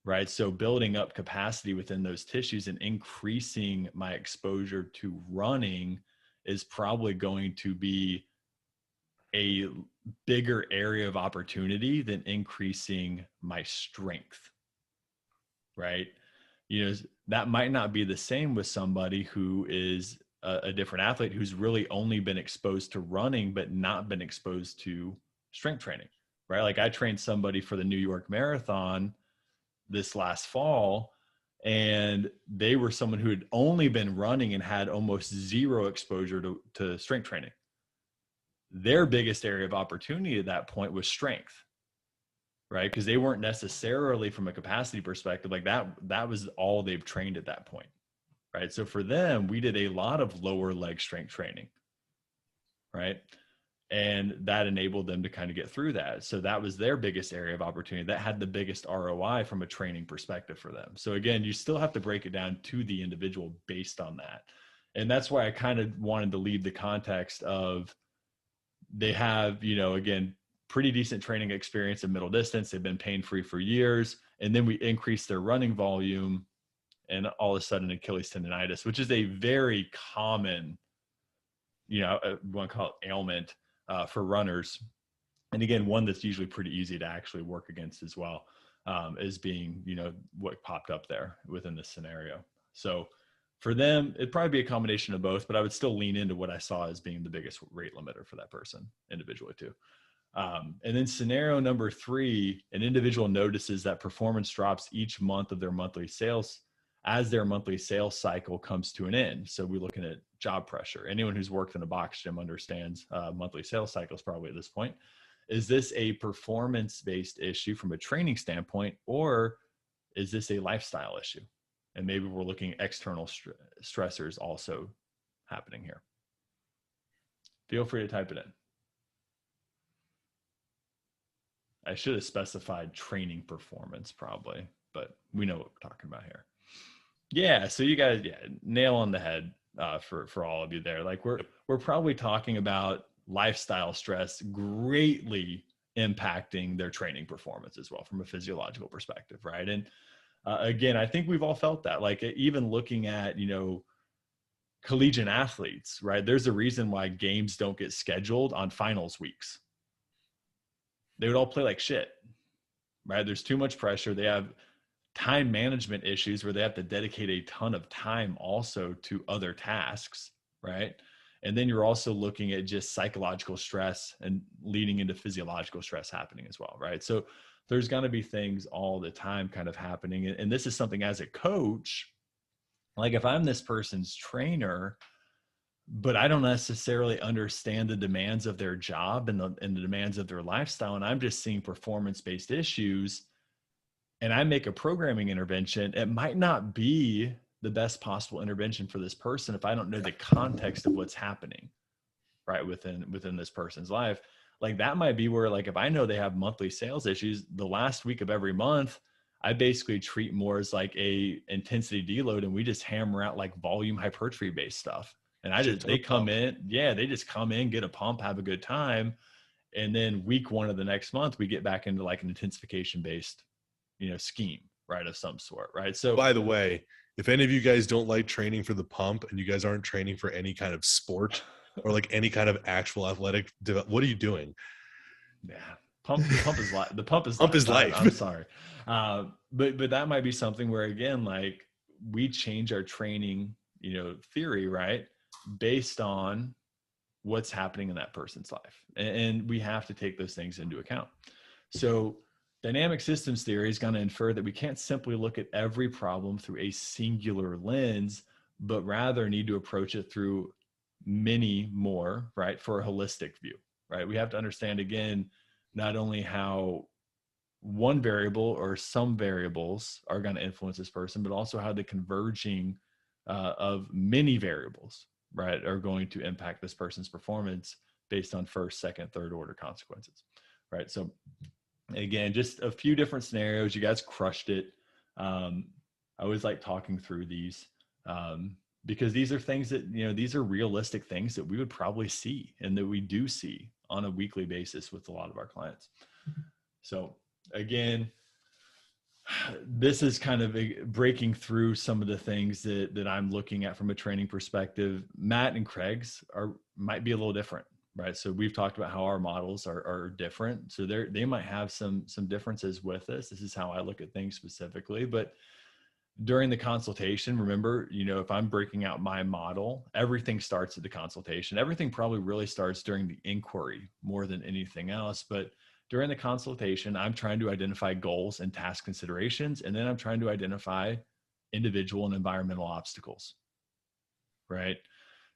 right? So building up capacity within those tissues and increasing my exposure to running is probably going to be a bigger area of opportunity than increasing my strength. Right. You know, that might not be the same with somebody who is a different athlete who's really only been exposed to running, but not been exposed to strength training. Right. Like I trained somebody for the New York Marathon this last fall, and they were someone who had only been running and had almost zero exposure to strength training. Their biggest area of opportunity at that point was strength. Right. Because they weren't necessarily, from a capacity perspective, like that was all they've trained at that point. Right. So for them, we did a lot of lower leg strength training. Right. And that enabled them to kind of get through that. So that was their biggest area of opportunity. That had the biggest ROI from a training perspective for them. So again, you still have to break it down to the individual based on that. And that's why I kind of wanted to leave the context of they have, you know, again, pretty decent training experience in middle distance. They've been pain-free for years. And then we increase their running volume and all of a sudden Achilles tendonitis, which is a very common, you know, we want to call it ailment for runners. And again, one that's usually pretty easy to actually work against as well, as being, you know, what popped up there within this scenario. So for them, it'd probably be a combination of both, but I would still lean into what I saw as being the biggest rate limiter for that person individually too. And then scenario number 3, an individual notices that performance drops each month of their monthly sales as their monthly sales cycle comes to an end. So we're looking at job pressure. Anyone who's worked in a box gym understands monthly sales cycles probably at this point. Is this a performance-based issue from a training standpoint, or is this a lifestyle issue? And maybe we're looking at external stressors also happening here. Feel free to type it in. I should have specified training performance probably, but we know what we're talking about here. Yeah, so you guys, nail on the head for all of you there. Like we're probably talking about lifestyle stress greatly impacting their training performance as well from a physiological perspective, right? And again, I think we've all felt that. Like even looking at, collegiate athletes, right? There's a reason why games don't get scheduled on finals weeks. They would all play like shit, right? There's too much pressure. They have time management issues where they have to dedicate a ton of time also to other tasks, right? And then you're also looking at just psychological stress and leading into physiological stress happening as well, right? So there's going to be things all the time kind of happening. And this is something as a coach, like if I'm this person's trainer, but I don't necessarily understand the demands of their job and the demands of their lifestyle, and I'm just seeing performance-based issues, and I make a programming intervention, it might not be the best possible intervention for this person if I don't know the context of what's happening, right, within this person's life. Like that might be where, like, if I know they have monthly sales issues, the last week of every month, I basically treat more as like a intensity deload, and we just hammer out like volume hypertrophy based stuff. And they come in, they just come in, get a pump, have a good time. And then week 1 of the next month, we get back into like an intensification based, scheme, right, of some sort, right? So by the way, if any of you guys don't like training for the pump and you guys aren't training for any kind of sport or like any kind of actual athletic, what are you doing? Yeah. The pump is life. The pump is life. I'm sorry. But that might be something where, again, like we change our training, theory, right, based on what's happening in that person's life. And we have to take those things into account. So dynamic systems theory is going to infer that we can't simply look at every problem through a singular lens, but rather need to approach it through many more, right, for a holistic view, right? We have to understand, again, not only how one variable or some variables are going to influence this person, but also how the converging of many variables, right, are going to impact this person's performance based on first, second, third order consequences, right? So again, just a few different scenarios. You guys crushed it. I always like talking through these because these are things that, these are realistic things that we would probably see and that we do see on a weekly basis with a lot of our clients. So again, this is kind of breaking through some of the things that I'm looking at from a training perspective. Matt and Craig's might be a little different, right? So we've talked about how our models are different. So they might have some differences with this. This is how I look at things specifically, but during the consultation, remember, if I'm breaking out my model, everything starts at the consultation. Everything probably really starts during the inquiry more than anything else. But during the consultation, I'm trying to identify goals and task considerations. And then I'm trying to identify individual and environmental obstacles, right?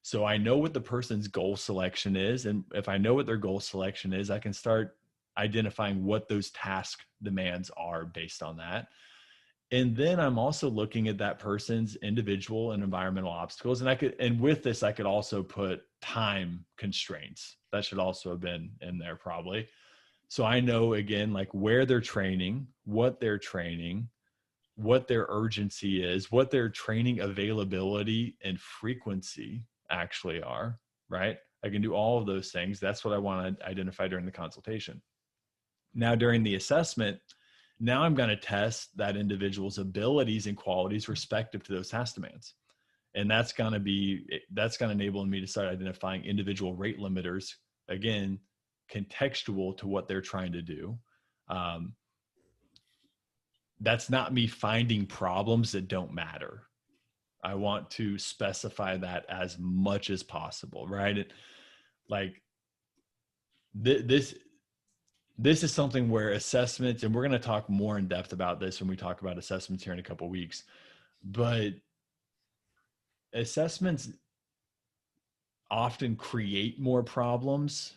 So I know what the person's goal selection is. And if I know what their goal selection is, I can start identifying what those task demands are based on that. And then I'm also looking at that person's individual and environmental obstacles. And with this, I could also put time constraints. That should also have been in there probably. So I know, again, like where they're training, what their urgency is, what their training availability and frequency actually are, right? I can do all of those things. That's what I want to identify during the consultation. Now, during the assessment, now I'm going to test that individual's abilities and qualities respective to those task demands. And that's going to enable me to start identifying individual rate limiters, again, contextual to what they're trying to do. That's not me finding problems that don't matter. I want to specify that as much as possible, right? This is something where assessments, and we're going to talk more in depth about this when we talk about assessments here in a couple of weeks, but assessments often create more problems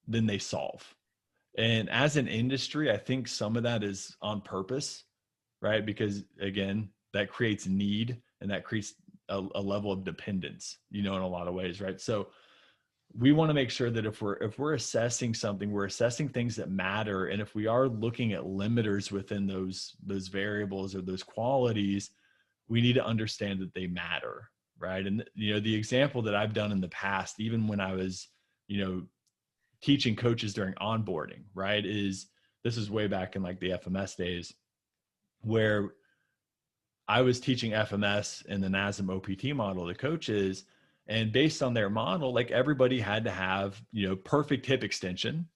than they solve. And as an industry, I think some of that is on purpose, right? Because again, that creates need, and that creates a level of dependence, in a lot of ways, right? So we want to make sure that if we're assessing something, we're assessing things that matter. And if we are looking at limiters within those variables or those qualities, we need to understand that they matter, right? And the example that I've done in the past, even when I was teaching coaches during onboarding, right, this is way back in like the FMS days, where I was teaching FMS in the NASM OPT model to coaches. And based on their model, like everybody had to have, perfect hip extension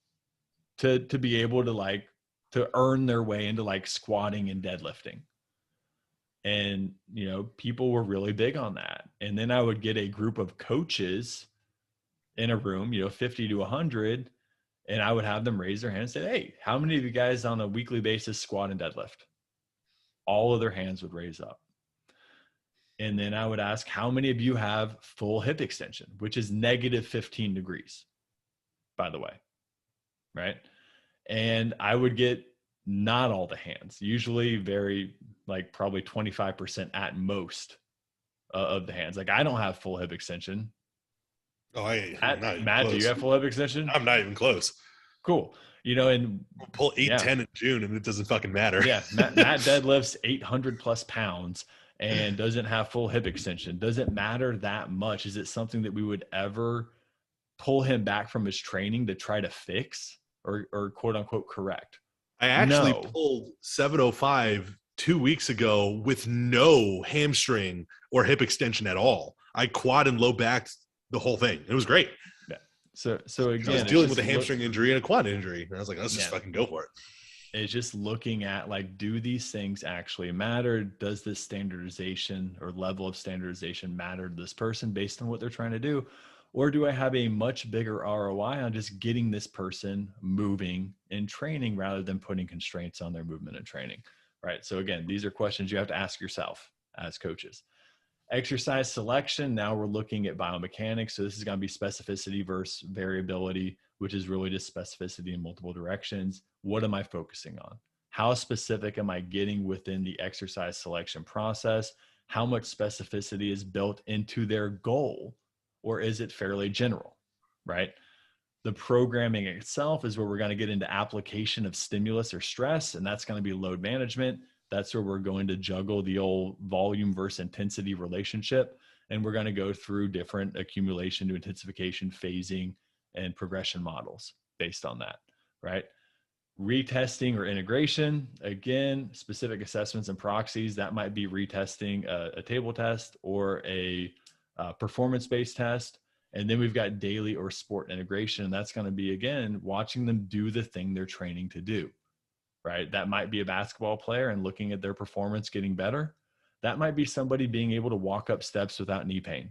to be able to earn their way into like squatting and deadlifting. And, people were really big on that. And then I would get a group of coaches in a room, 50 to 100, and I would have them raise their hand and say, hey, how many of you guys on a weekly basis squat and deadlift? All of their hands would raise up. And then I would ask, how many of you have full hip extension, which is negative 15 degrees, by the way, right? And I would get not all the hands, usually probably 25% at most of the hands. Like I don't have full hip extension. Oh, Matt, do you have full hip extension? I'm not even close. Cool. And we'll pull 810 in June and it doesn't fucking matter. Yeah. Matt deadlifts 800 plus pounds and doesn't have full hip extension. Does it matter that much? Is it something that we would ever pull him back from his training to try to fix or quote unquote correct? I actually pulled 705 2 weeks ago with no hamstring or hip extension at all. I quad and low backed the whole thing. It was great. Yeah. So again, I was dealing with a hamstring injury and a quad injury. And I was like, let's just fucking go for it. It's just looking at do these things actually matter? Does this standardization or level of standardization matter to this person based on what they're trying to do? Or do I have a much bigger ROI on just getting this person moving and training rather than putting constraints on their movement and training, right? So again, these are questions you have to ask yourself as coaches. Exercise selection, now we're looking at biomechanics. So this is going to be specificity versus variability, which is really just specificity in multiple directions. What am I focusing on? How specific am I getting within the exercise selection process? How much specificity is built into their goal? Or is it fairly general, right? The programming itself is where we're going to get into application of stimulus or stress, and that's going to be load management. That's where we're going to juggle the old volume versus intensity relationship. And we're going to go through different accumulation to intensification, phasing, and progression models based on that, right? Retesting or integration, again, specific assessments and proxies. That might be retesting a table test or a performance-based test. And then we've got daily or sport integration. And that's going to be, again, watching them do the thing they're training to do, right? That might be a basketball player and looking at their performance getting better. That might be somebody being able to walk up steps without knee pain.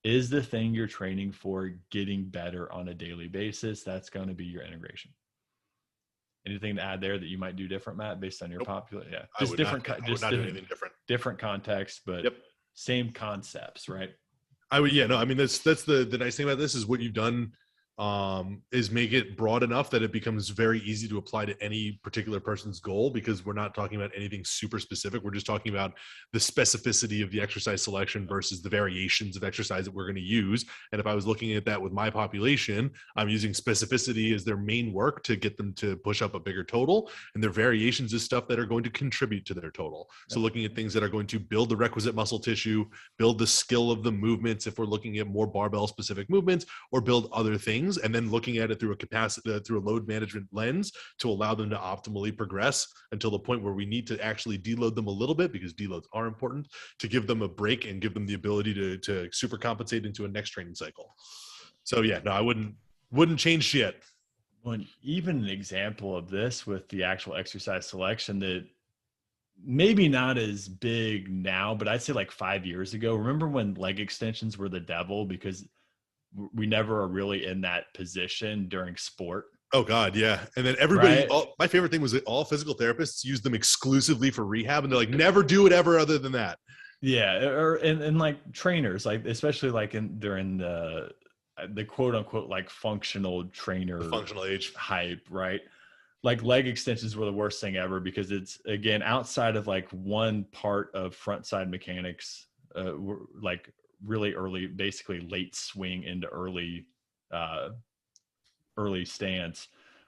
Is the thing you're training for getting better on a daily basis? That's going to be your integration. Anything to add there that you might do different, Matt, based on your popular? Yeah, just different. I would not do anything different. Different context, but same concepts, right? I would, I mean, that's the nice thing about this is what you've done is make it broad enough that it becomes very easy to apply to any particular person's goal, because we're not talking about anything super specific. We're just talking about the specificity of the exercise selection versus the variations of exercise that we're going to use. And if I was looking at that with my population, I'm using specificity as their main work to get them to push up a bigger total, and their variations is stuff that are going to contribute to their total. So looking at things that are going to build the requisite muscle tissue, build the skill of the movements if we're looking at more barbell specific movements, or build other things, and then looking at it through a capacity, through a load management lens to allow them to optimally progress until the point where we need to actually deload them a little bit, because deloads are important, to give them a break and give them the ability to super compensate into a next training cycle. So I wouldn't change shit. Well, even an example of this with the actual exercise selection that maybe not as big now, but I'd say like 5 years ago, remember when leg extensions were the devil because we never are really in that position during sport? Oh God, yeah. And then everybody, Right. My favorite thing was that all physical therapists use them exclusively for rehab, and they're like, never do it ever other than that. Yeah, and like trainers, like especially like during the quote unquote like functional trainer The functional age. hype, right? like leg extensions were the worst thing ever, because it's, again, outside of like one part of front side mechanics, like really early, basically late swing into early stance,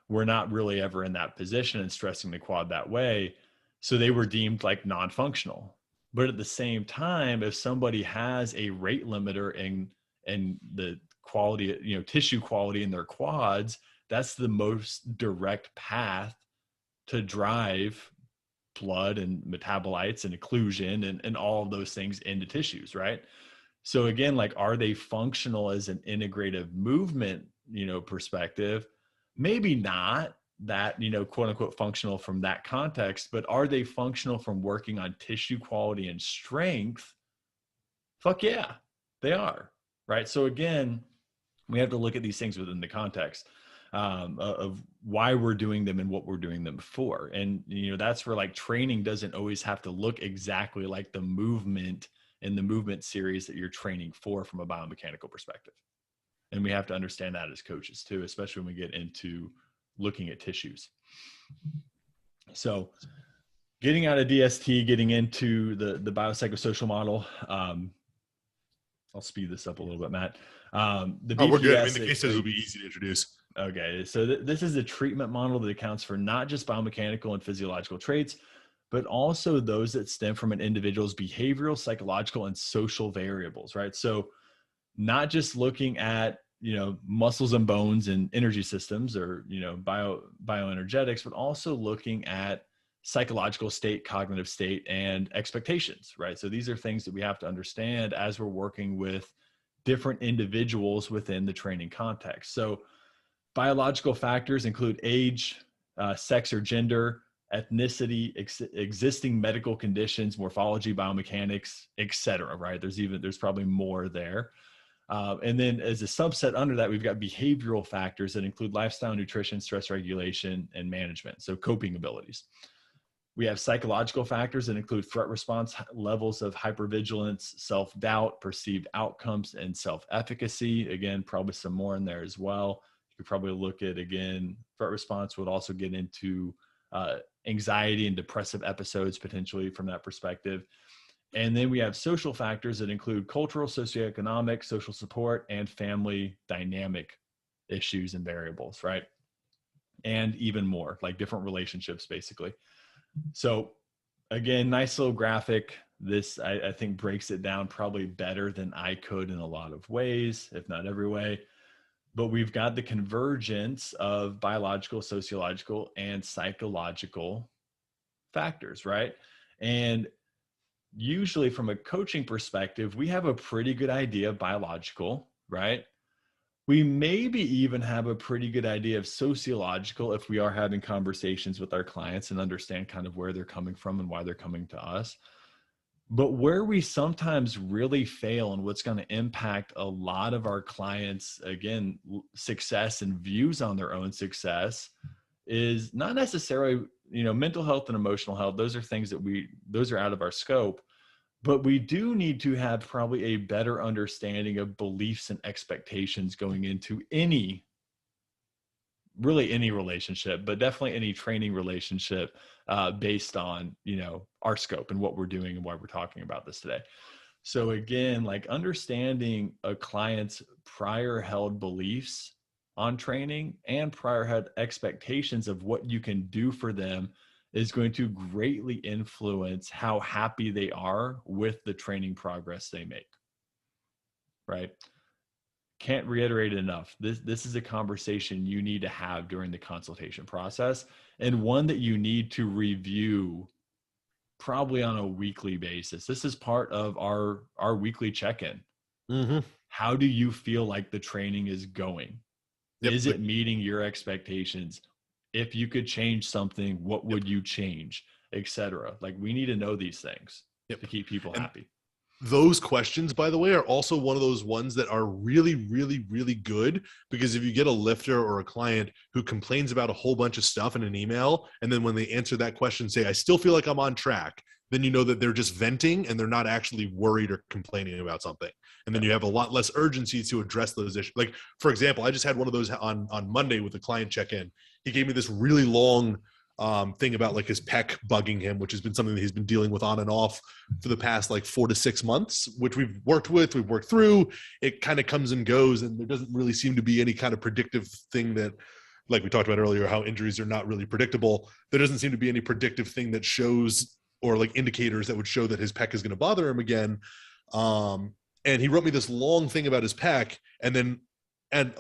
we're not really ever in that position and stressing the quad that way. So they were deemed like non-functional. But at the same time, if somebody has a rate limiter and the quality, you know, tissue quality in their quads, that's the most direct path to drive blood and metabolites and occlusion and all of those things into tissues, right? So again, like, are they functional as an integrative movement, you know, perspective? Maybe not that, you know, quote unquote functional from that context, but are they functional from working on tissue quality and strength? Fuck yeah, they are, right? So again, we have to look at these things within the context of why we're doing them and what we're doing them for. And, you know, that's where like training doesn't always have to look exactly like the movement in the movement series that you're training for from a biomechanical perspective. And we have to understand that as coaches too, especially when we get into looking at tissues. So getting out of DST, getting into the biopsychosocial model. I'll speed this up a little bit, Matt. The BPS, we're good. I mean, the case studies will be easy to introduce. Okay, so this is a treatment model that accounts for not just biomechanical and physiological traits, but also those that stem from an individual's behavioral, psychological, and social variables, right? So not just looking at, you know, muscles and bones and energy systems, or, you know, bioenergetics, but also looking at psychological state, cognitive state, and expectations, right? So these are things that we have to understand as we're working with different individuals within the training context. So biological factors include age, sex or gender, ethnicity, existing medical conditions, morphology, biomechanics, etc. Right? There's probably more there. And then as a subset under that, we've got behavioral factors that include lifestyle, nutrition, stress regulation, and management. So coping abilities. We have psychological factors that include threat response, levels of hypervigilance, self-doubt, perceived outcomes, and self-efficacy. Again, probably some more in there as well. You could probably look at, again, threat response would also get into anxiety and depressive episodes potentially from that perspective. And then we have social factors that include cultural, socioeconomic, social support, and family dynamic issues and variables, right? And even more, like different relationships, basically. So again, nice little graphic. This, I think, breaks it down probably better than I could in a lot of ways, if not every way. But we've got the convergence of biological, sociological, and psychological factors, right? And usually from a coaching perspective, we have a pretty good idea of biological, right? We maybe even have a pretty good idea of sociological if we are having conversations with our clients and understand kind of where they're coming from and why they're coming to us. But where we sometimes really fail and what's going to impact a lot of our clients, again, success and views on their own success, is not necessarily, you know, mental health and emotional health. Those are things that those are out of our scope. But we do need to have probably a better understanding of beliefs and expectations going into really any relationship, but definitely any training relationship based on, you know, our scope and what we're doing and why we're talking about this today. So again, like understanding a client's prior held beliefs on training and prior held expectations of what you can do for them is going to greatly influence how happy they are with the training progress they make, right? Can't reiterate it enough. This is a conversation you need to have during the consultation process, and one that you need to review probably on a weekly basis. This is part of our weekly check-in. Mm-hmm. How do you feel like the training is going? Yep. Is it meeting your expectations? If you could change something, what would you change, etc.? Like, we need to know these things to keep people happy. Those questions, by the way, are also one of those ones that are really, really, really good, because if you get a lifter or a client who complains about a whole bunch of stuff in an email, and then when they answer that question, say, I still feel like I'm on track, then you know that they're just venting and they're not actually worried or complaining about something. And then you have a lot less urgency to address those issues. Like, for example, I just had one of those on Monday with a client check-in. he gave me this really long thing about like his pec bugging him, which has been something that he's been dealing with on and off for the past like 4 to 6 months, which we've worked through. It kind of comes and goes, and there doesn't really seem to be any kind of predictive thing that, like we talked about earlier, how injuries are not really predictable. There doesn't seem to be any predictive thing that shows, or like indicators that would show that his pec is going to bother him again. And he wrote me this long thing about his pec, and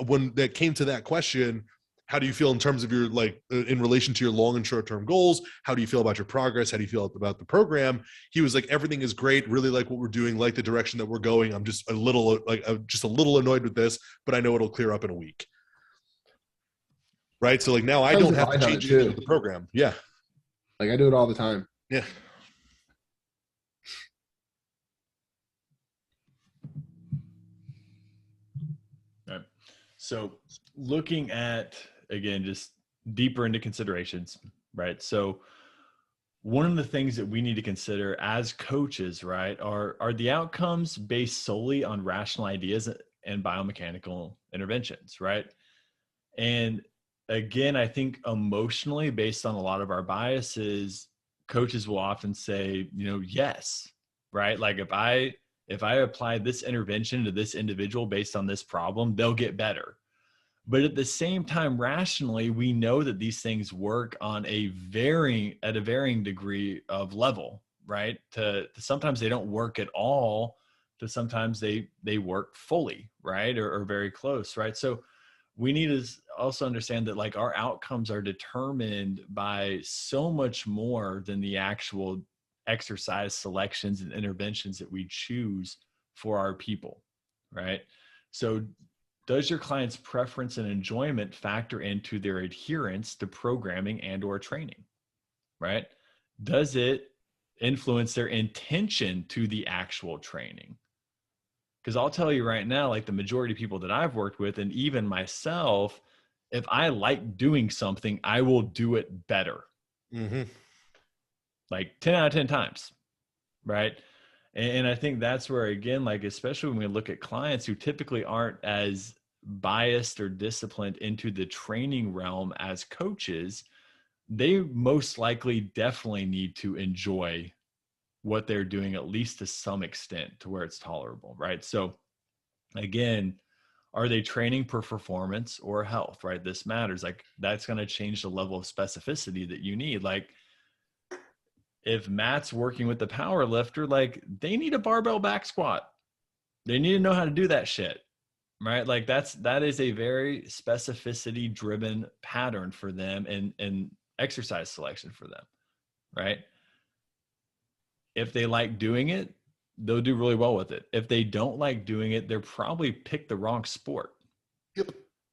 when that came to that question, how do you feel in terms of your, like, in relation to your long and short-term goals? How do you feel about your progress? How do you feel about the program? He was like, everything is great. Really like what we're doing, like the direction that we're going. I'm just a little annoyed with this, but I know it'll clear up in a week. Right. So like now I don't have to change anything with the program. Yeah. Like I do it all the time. Yeah. Right. So looking at, again, just deeper into considerations, right? So one of the things that we need to consider as coaches, right, are the outcomes based solely on rational ideas and biomechanical interventions, right? And again, I think emotionally, based on a lot of our biases, coaches will often say, yes, right? Like if I apply this intervention to this individual based on this problem, they'll get better. But at the same time, rationally, we know that these things work on a varying degree of level, right? To sometimes they don't work at all, to sometimes they work fully, right? Or very close, right? So we need to also understand that like our outcomes are determined by so much more than the actual exercise selections and interventions that we choose for our people, right? So does your client's preference and enjoyment factor into their adherence to programming and or training, right? Does it influence their intention to the actual training? Because I'll tell you right now, like the majority of people that I've worked with, and even myself, if I like doing something, I will do it better. Mm-hmm. Like 10 out of 10 times, right? And I think that's where, again, like, especially when we look at clients who typically aren't as biased or disciplined into the training realm as coaches, they most likely definitely need to enjoy what they're doing, at least to some extent, to where it's tolerable, right? So again, are they training for performance or health, right? This matters. Like that's going to change the level of specificity that you need. Like if Matt's working with the power lifter, like they need a barbell back squat. They need to know how to do that shit, right? Like that is a very specificity driven pattern for them and exercise selection for them, right? If they like doing it, they'll do really well with it. If they don't like doing it, they're probably picked the wrong sport. Yep.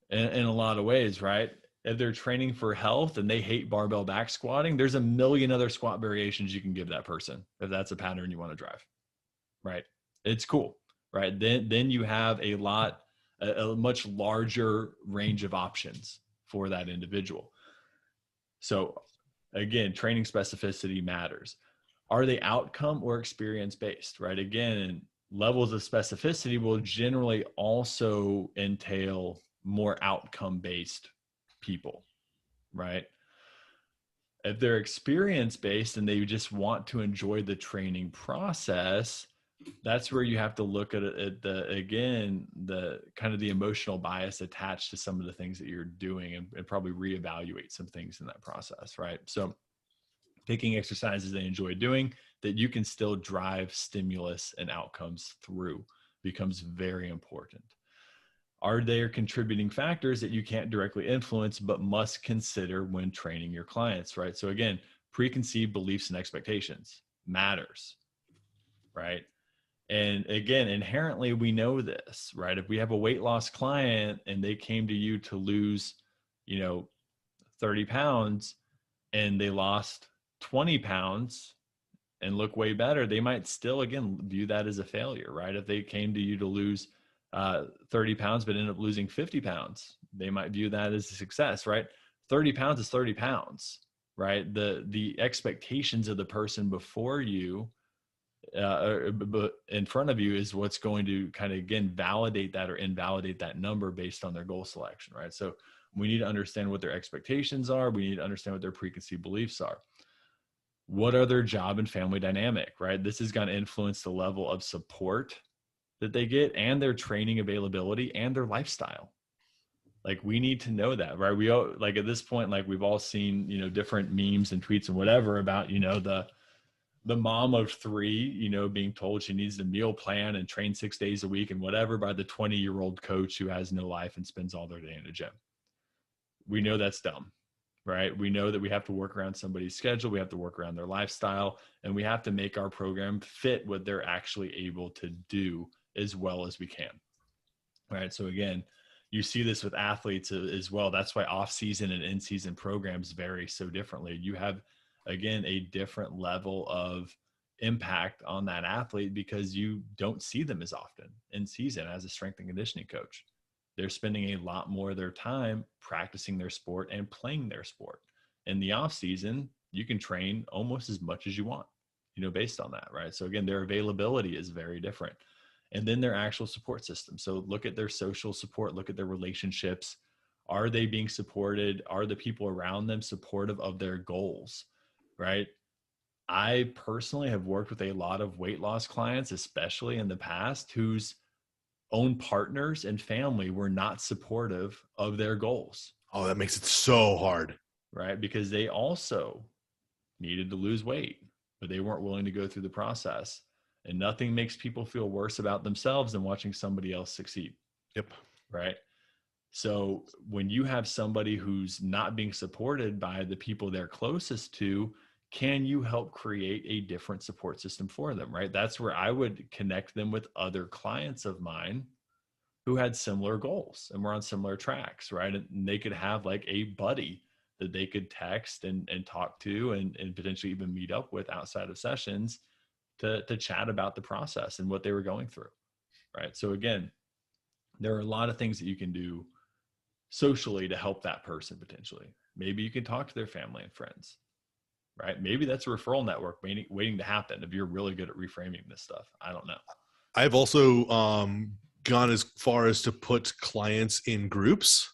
In a lot of ways, right? If they're training for health and they hate barbell back squatting, there's a million other squat variations you can give that person if that's a pattern you want to drive, right? It's cool, right? Then you have a much larger range of options for that individual. So again, training specificity matters. Are they outcome or experience based, right? Again, levels of specificity will generally also entail more outcome based people, right? If they're experience based and they just want to enjoy the training process, that's where you have to look at the kind of the emotional bias attached to some of the things that you're doing and probably reevaluate some things in that process, right? So picking exercises they enjoy doing that you can still drive stimulus and outcomes through becomes very important. Are there contributing factors that you can't directly influence but must consider when training your clients, right? So again, preconceived beliefs and expectations matters, right? And again, inherently we know this, right? If we have a weight loss client and they came to you to lose, 30 pounds and they lost 20 pounds and look way better, they might still, again, view that as a failure, right? If they came to you to lose 30 pounds, but end up losing 50 pounds, they might view that as a success, right? 30 pounds is 30 pounds, right? The expectations of the person before you, in front of you is what's going to kind of, again, validate that or invalidate that number based on their goal selection, right? So We need to understand what their expectations are. We need to understand what their preconceived beliefs are. What are their job and family dynamic, right? This is going to influence the level of support that they get and their training availability and their lifestyle. Like, we need to know that, right? We all, like, at this point, like, we've all seen, you know, different memes and tweets and whatever about, you know, the mom of 3, you know, being told she needs a meal plan and train 6 days a week and whatever by the 20-year-old coach who has no life and spends all their day in a gym. We know that's dumb, right? We know that we have to work around somebody's schedule. We have to work around their lifestyle, and we have to make our program fit what they're actually able to do as well as we can. Right. So again, you see this with athletes as well. That's why off-season and in-season programs vary so differently. You have, again, a different level of impact on that athlete because you don't see them as often in season as a strength and conditioning coach. They're spending a lot more of their time practicing their sport and playing their sport. In the off season, you can train almost as much as you want, you know, based on that, right? So again, their availability is very different. And then their actual support system. So look at their social support, look at their relationships. Are they being supported? Are the people around them supportive of their goals, right? I personally have worked with a lot of weight loss clients, especially in the past, whose own partners and family were not supportive of their goals. Oh, that makes it so hard. Right? Because they also needed to lose weight, but they weren't willing to go through the process. And nothing makes people feel worse about themselves than watching somebody else succeed. Yep. Right? So when you have somebody who's not being supported by the people they're closest to, can you help create a different support system for them, right? That's where I would connect them with other clients of mine who had similar goals and were on similar tracks, right? And they could have like a buddy that they could text and talk to and potentially even meet up with outside of sessions to chat about the process and what they were going through, right? So again, there are a lot of things that you can do socially to help that person potentially. Maybe you can talk to their family and friends, right? Maybe that's a referral network waiting to happen if you're really good at reframing this stuff. I don't know. I've also gone as far as to put clients in groups,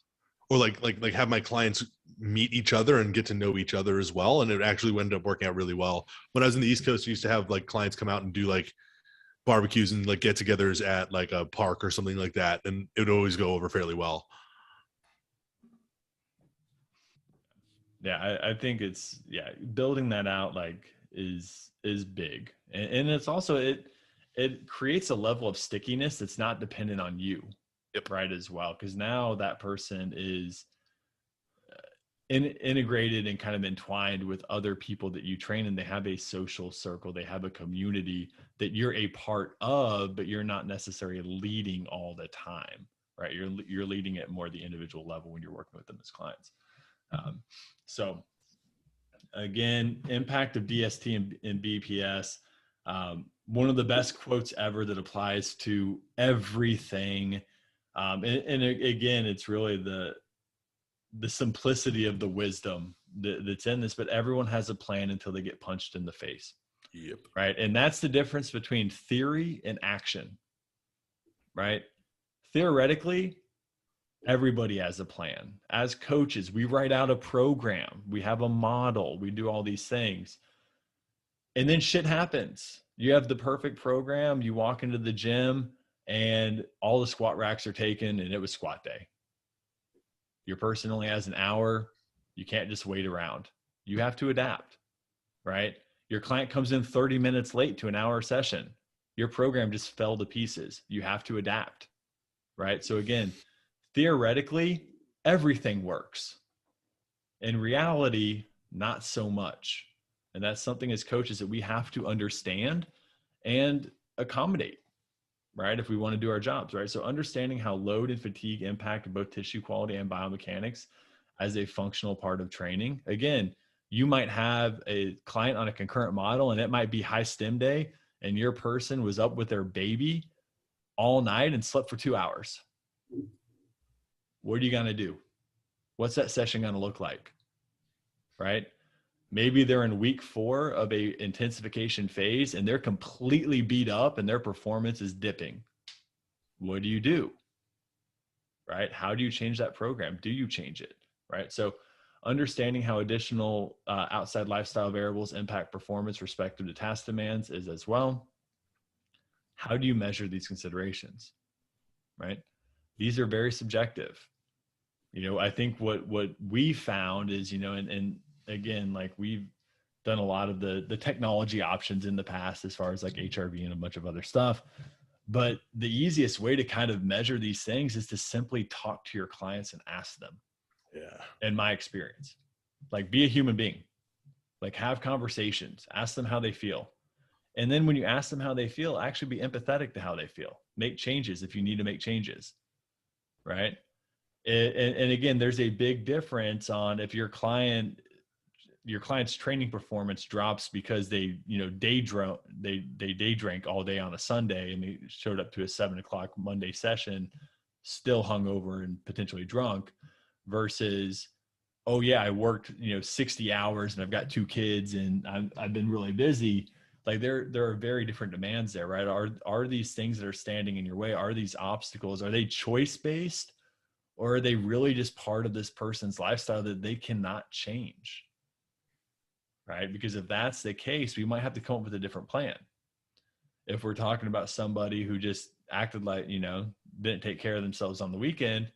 or like have my clients meet each other and get to know each other as well. And it actually ended up working out really well. When I was in the East Coast, I used to have like clients come out and do like barbecues and like get-togethers at like a park or something like that, and it would always go over fairly well. Yeah, I think it's, building that out like is big, and it's also it creates a level of stickiness that's not dependent on you. Yep. Right, as well, because now that person is integrated and kind of entwined with other people that you train, and they have a social circle, they have a community that you're a part of, but you're not necessarily leading all the time, right? You're leading at more the individual level when you're working with them as clients. So again, impact of DST and BPS. One of the best quotes ever that applies to everything. And again, it's really the simplicity of the wisdom that's in this, but everyone has a plan until they get punched in the face. Yep. Right. And that's the difference between theory and action, right? Theoretically, everybody has a plan. As coaches, we write out a program, we have a model, we do all these things. And then shit happens. You have the perfect program, you walk into the gym and all the squat racks are taken and it was squat day. Your person only has an hour. You can't just wait around. You have to adapt, right? Your client comes in 30 minutes late to an hour session. Your program just fell to pieces. You have to adapt, right? So again, theoretically, everything works. In reality, not so much. And that's something as coaches that we have to understand and accommodate, right? If we want to do our jobs, right? So understanding how load and fatigue impact both tissue quality and biomechanics as a functional part of training. Again, you might have a client on a concurrent model and it might be high stim day and your person was up with their baby all night and slept for 2 hours. What are you going to do? What's that session going to look like? Right? Maybe they're in week 4 of a intensification phase and they're completely beat up and their performance is dipping. What do you do? right? How do you change that program? Do you change it, right? So understanding how additional outside lifestyle variables impact performance respective to task demands is as well. How do you measure these considerations, right? These are very subjective. I think what we found is, and again, like we've done a lot of the technology options in the past as far as like HRV and a bunch of other stuff. But the easiest way to kind of measure these things is to simply talk to your clients and ask them. Yeah. In my experience, like be a human being, like have conversations, ask them how they feel. And then when you ask them how they feel, actually be empathetic to how they feel. Make changes if you need to make changes, right? And again, there's a big difference on if your client's training performance drops because they day drank all day on a Sunday and they showed up to a 7:00 Monday session still hungover and potentially drunk, versus, oh yeah, I worked 60 hours and I've got 2 kids and I've been really busy. Like there are very different demands there, right? Are these things that are standing in your way? Are these obstacles? Are they choice based, or are they really just part of this person's lifestyle that they cannot change? Right? Because if that's the case, we might have to come up with a different plan. If we're talking about somebody who just acted like, didn't take care of themselves on the weekend,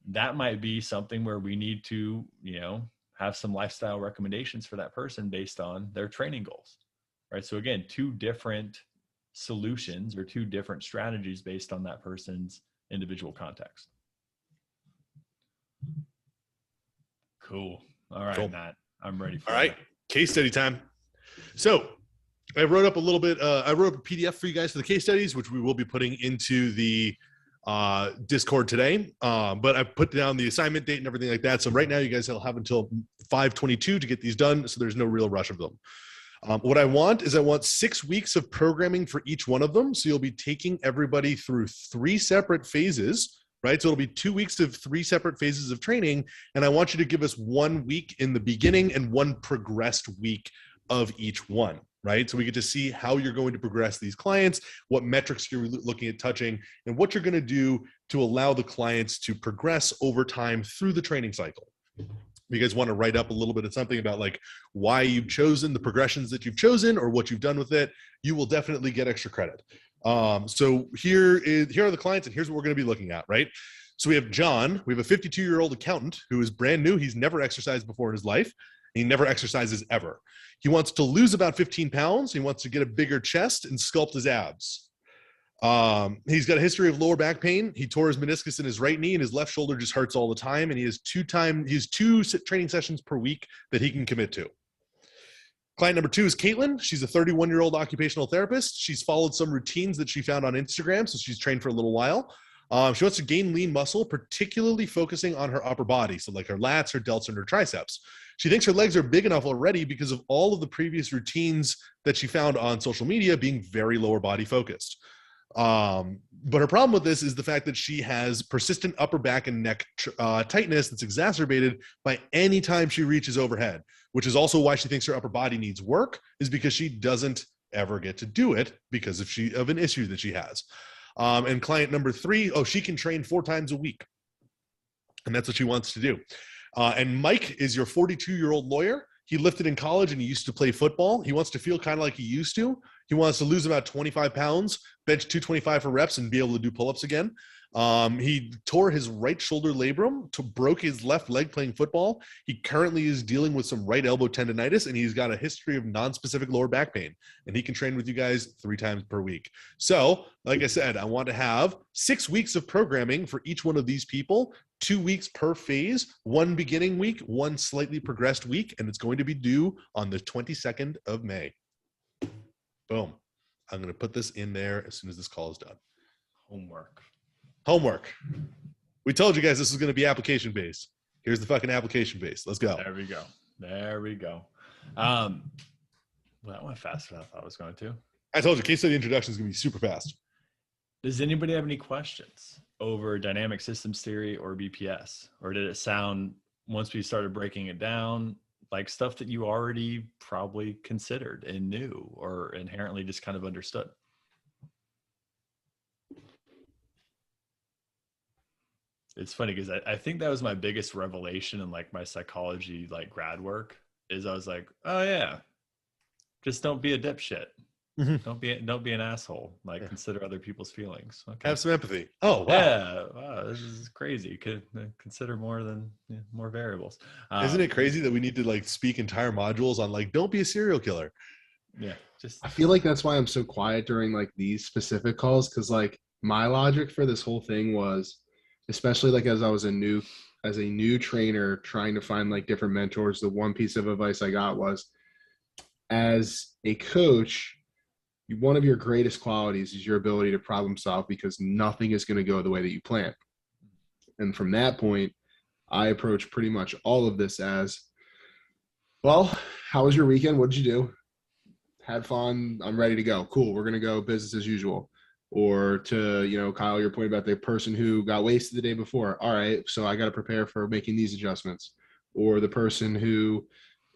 that might be something where we need to, have some lifestyle recommendations for that person based on their training goals, right? So again, 2 different solutions or 2 different strategies based on that person's individual context. Cool. All right, Cool. Matt, I'm ready for All right. Case study time. So I wrote up a little bit. I wrote up a PDF for you guys for the case studies, which we will be putting into the Discord today. But I put down the assignment date and everything like that. So right now you guys will have until 5/22 to get these done. So there's no real rush of them. What I want 6 weeks of programming for each one of them. So you'll be taking everybody through 3 separate phases, right? So it'll be 2 weeks of 3 separate phases of training. And I want you to give us 1 week in the beginning and 1 progressed week of each one, right? So we get to see how you're going to progress these clients, what metrics you're looking at touching, and what you're going to do to allow the clients to progress over time through the training cycle. You guys want to write up a little bit of something about like why you've chosen the progressions that you've chosen or what you've done with it, you will definitely get extra credit. So here are the clients, and here's what we're going to be looking at, right? So we have John. We have a 52-year-old accountant who is brand new. He's never exercised before in his life. He never exercises ever. He wants to lose about 15 pounds. He wants to get a bigger chest and sculpt his abs. He's got a history of lower back pain. He tore his meniscus in his right knee and his left shoulder just hurts all the time. And he has 2 training sessions per week that he can commit to. Client number 2 is Caitlin. She's a 31-year-old occupational therapist. She's followed some routines that she found on Instagram, so she's trained for a little while. She wants to gain lean muscle, particularly focusing on her upper body, so like her lats, her delts, and her triceps. She thinks her legs are big enough already because of all of the previous routines that she found on social media being very lower body focused. But her problem with this is the fact that she has persistent upper back and neck tightness that's exacerbated by any time she reaches overhead, which is also why she thinks her upper body needs work, is because she doesn't ever get to do it because of an issue that she has. And client number 3, she can train 4 times a week. And that's what she wants to do. And Mike is your 42-year-old lawyer. He lifted in college and he used to play football. He wants to feel kind of like he used to. He wants to lose about 25 pounds, bench 225 for reps, and be able to do pull-ups again. He tore his right shoulder labrum, broke his left leg playing football. He currently is dealing with some right elbow tendonitis, and he's got a history of non-specific lower back pain. And he can train with you guys 3 times per week. So, like I said, I want to have 6 weeks of programming for each one of these people, 2 weeks per phase, 1 beginning week, 1 slightly progressed week, and it's going to be due on the 22nd of May. Boom. I'm going to put this in there as soon as this call is done. Homework. We told you guys this is going to be application based. Here's the fucking application base. Let's go. There we go. Well, that went faster than I thought it was going to. I told you, case study introduction is going to be super fast. Does anybody have any questions over dynamic systems theory or BPS? Or did it sound, once we started breaking it down, like stuff that you already probably considered and knew or inherently just kind of understood? It's funny because I think that was my biggest revelation in like my psychology, like grad work, is I was like, oh yeah, just don't be a dipshit. Mhm. Don't be an asshole. Like Yeah. consider other people's feelings. Okay. Have some empathy. Oh, wow. Yeah. Wow. This is crazy. Could consider more variables. Isn't it crazy that we need to like speak entire modules on like, don't be a serial killer? Yeah. Just I feel like that's why I'm so quiet during like these specific calls, because like my logic for this whole thing was, especially like as I was as a new trainer trying to find like different mentors, the one piece of advice I got was, as a coach, one of your greatest qualities is your ability to problem solve, because nothing is going to go the way that you plan. And from that point, I approach pretty much all of this as, well, how was your weekend? What did you do? Had fun. I'm ready to go. Cool. We're going to go business as usual. Or to, you know, Kyle, your point about the person who got wasted the day before. All right, so I got to prepare for making these adjustments. Or the person who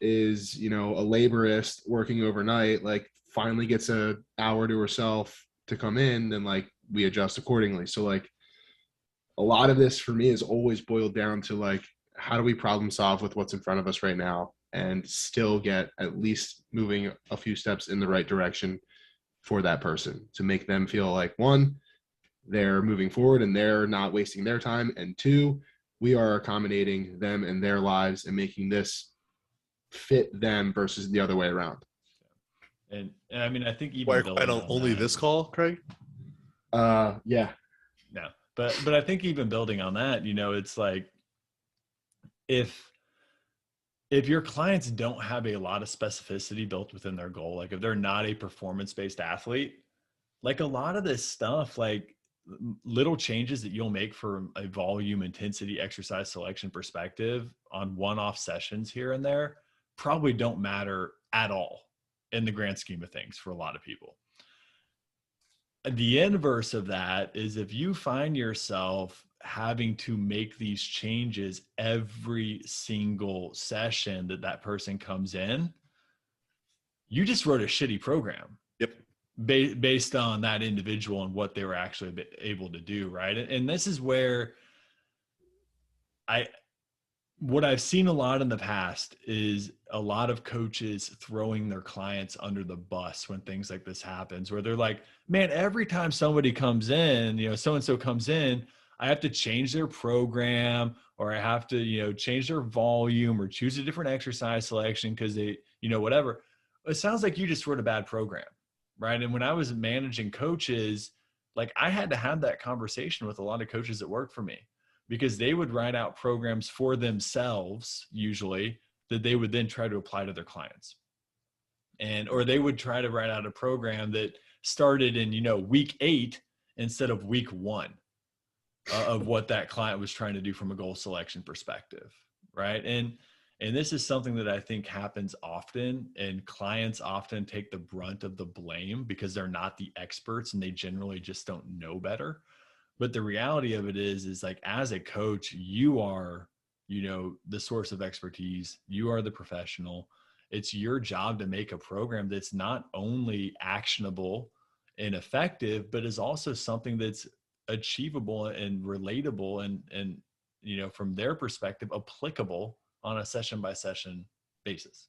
is, you know, a laborist working overnight, like finally gets an hour to herself to come in, then like we adjust accordingly. So like a lot of this for me is always boiled down to like, how do we problem solve with what's in front of us right now and still get at least moving a few steps in the right direction for that person, to make them feel like, one, they're moving forward and they're not wasting their time, and two, we are accommodating them and their lives and making this fit them versus the other way around. and I mean, I think even Why building on on only that- this call, Craig? Yeah. No, but I think even building on that, you know, it's like if your clients don't have a lot of specificity built within their goal, like if they're not a performance-based athlete, like a lot of this stuff, like little changes that you'll make for a volume, intensity, exercise selection perspective on one-off sessions here and there probably don't matter at all in the grand scheme of things for a lot of people. The inverse of that is if you find yourself having to make these changes every single session that person comes in, you just wrote a shitty program. Yep. Based on that individual and what they were actually able to do, right? And this is where what I've seen a lot in the past is a lot of coaches throwing their clients under the bus when things like this happens, where they're like, man, every time somebody comes in, you know, so-and-so comes in, I have to change their program, or I have to, you know, change their volume or choose a different exercise selection because they, you know, whatever. It sounds like you just wrote a bad program, right? And when I was managing coaches, like I had to have that conversation with a lot of coaches that worked for me, because they would write out programs for themselves, usually, that they would then try to apply to their clients. Or they would try to write out a program that started in, you know, week 8 instead of week 1 of what that client was trying to do from a goal selection perspective, right? And this is something that I think happens often, and clients often take the brunt of the blame because they're not the experts and they generally just don't know better. But the reality of it is like, as a coach, you are, you know, the source of expertise. You are the professional. It's your job to make a program that's not only actionable and effective, but is also something that's achievable and relatable and, you know, from their perspective, applicable on a session by session basis.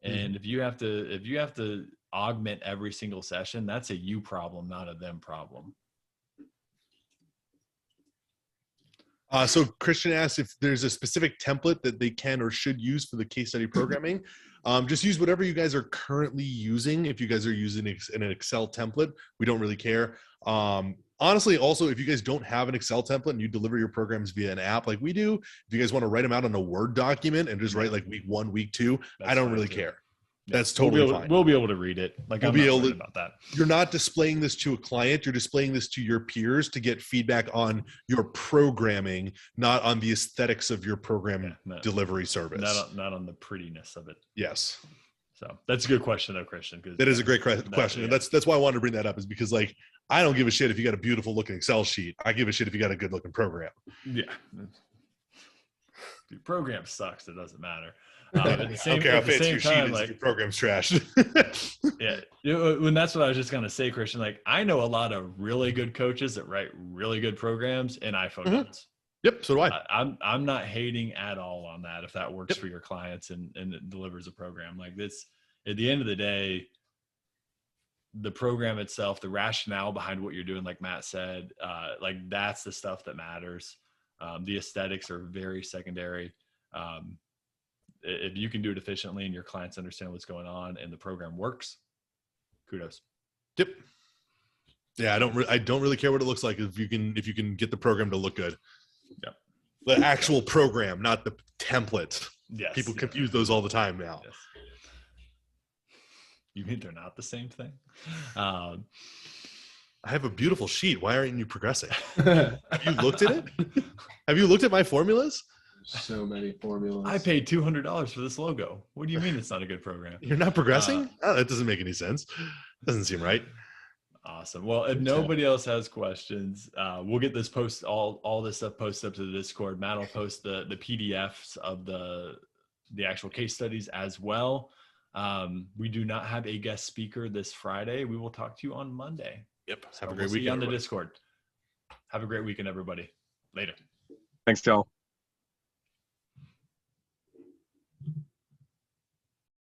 And if you have to augment every single session, that's a you problem, not a them problem. So Christian asked if there's a specific template that they can or should use for the case study programming. Just use whatever you guys are currently using. If you guys are using an Excel template, we don't really care. Honestly, also, if you guys don't have an Excel template and you deliver your programs via an app like we do, if you guys want to write them out on a Word document and just write like week 1, week 2, That's I don't fine really too. care. Yeah. That's totally fine. We'll be able to read it. Like, We'll I'm be not able worried to- about that. You're not displaying this to a client. You're displaying this to your peers to get feedback on your programming, not on the aesthetics of your program Yeah, no. delivery service. Not on the prettiness of it. Yes. So that's a good question though, Christian. That is a great question. And that's why I wanted to bring that up, is because like, I don't give a shit if you got a beautiful looking Excel sheet. I give a shit if you got a good looking program. Yeah. Your program sucks. It doesn't matter. At the same, Okay, how at the fancy same your sheet time, is if like, your program's trashed. yeah, when that's what I was just gonna say, Christian. Like, I know a lot of really good coaches that write really good programs in iPhone Mhm. notes. Yep. So do I. I'm not hating at all on that if that works for your clients and it delivers a program like this. At the end of the day, the program itself, the rationale behind what you're doing, like Matt said, like that's the stuff that matters. The aesthetics are very secondary. If you can do it efficiently and your clients understand what's going on and the program works, kudos. Yep. Yeah, I don't really care what it looks like if you can get the program to look good. Yep. The actual program, not the template. Yes. People confuse those all the time now. Yes. You mean they're not the same thing? I have a beautiful sheet. Why aren't you progressing? There's Have you looked at it? Have you looked at my formulas? so many formulas. I paid $200 for this logo. What do you mean it's not a good program? You're not progressing? Oh, that doesn't make any sense. Doesn't seem right. Awesome. Well, if nobody else has questions, we'll get this all this stuff posted up to the Discord. Matt will post the PDFs of the actual case studies as well. We do not have a guest speaker this Friday. We will talk to you on Monday. Yep. So Have a we'll great see you weekend, on the everybody. Discord. Have a great weekend, everybody. Later. Thanks, Joel.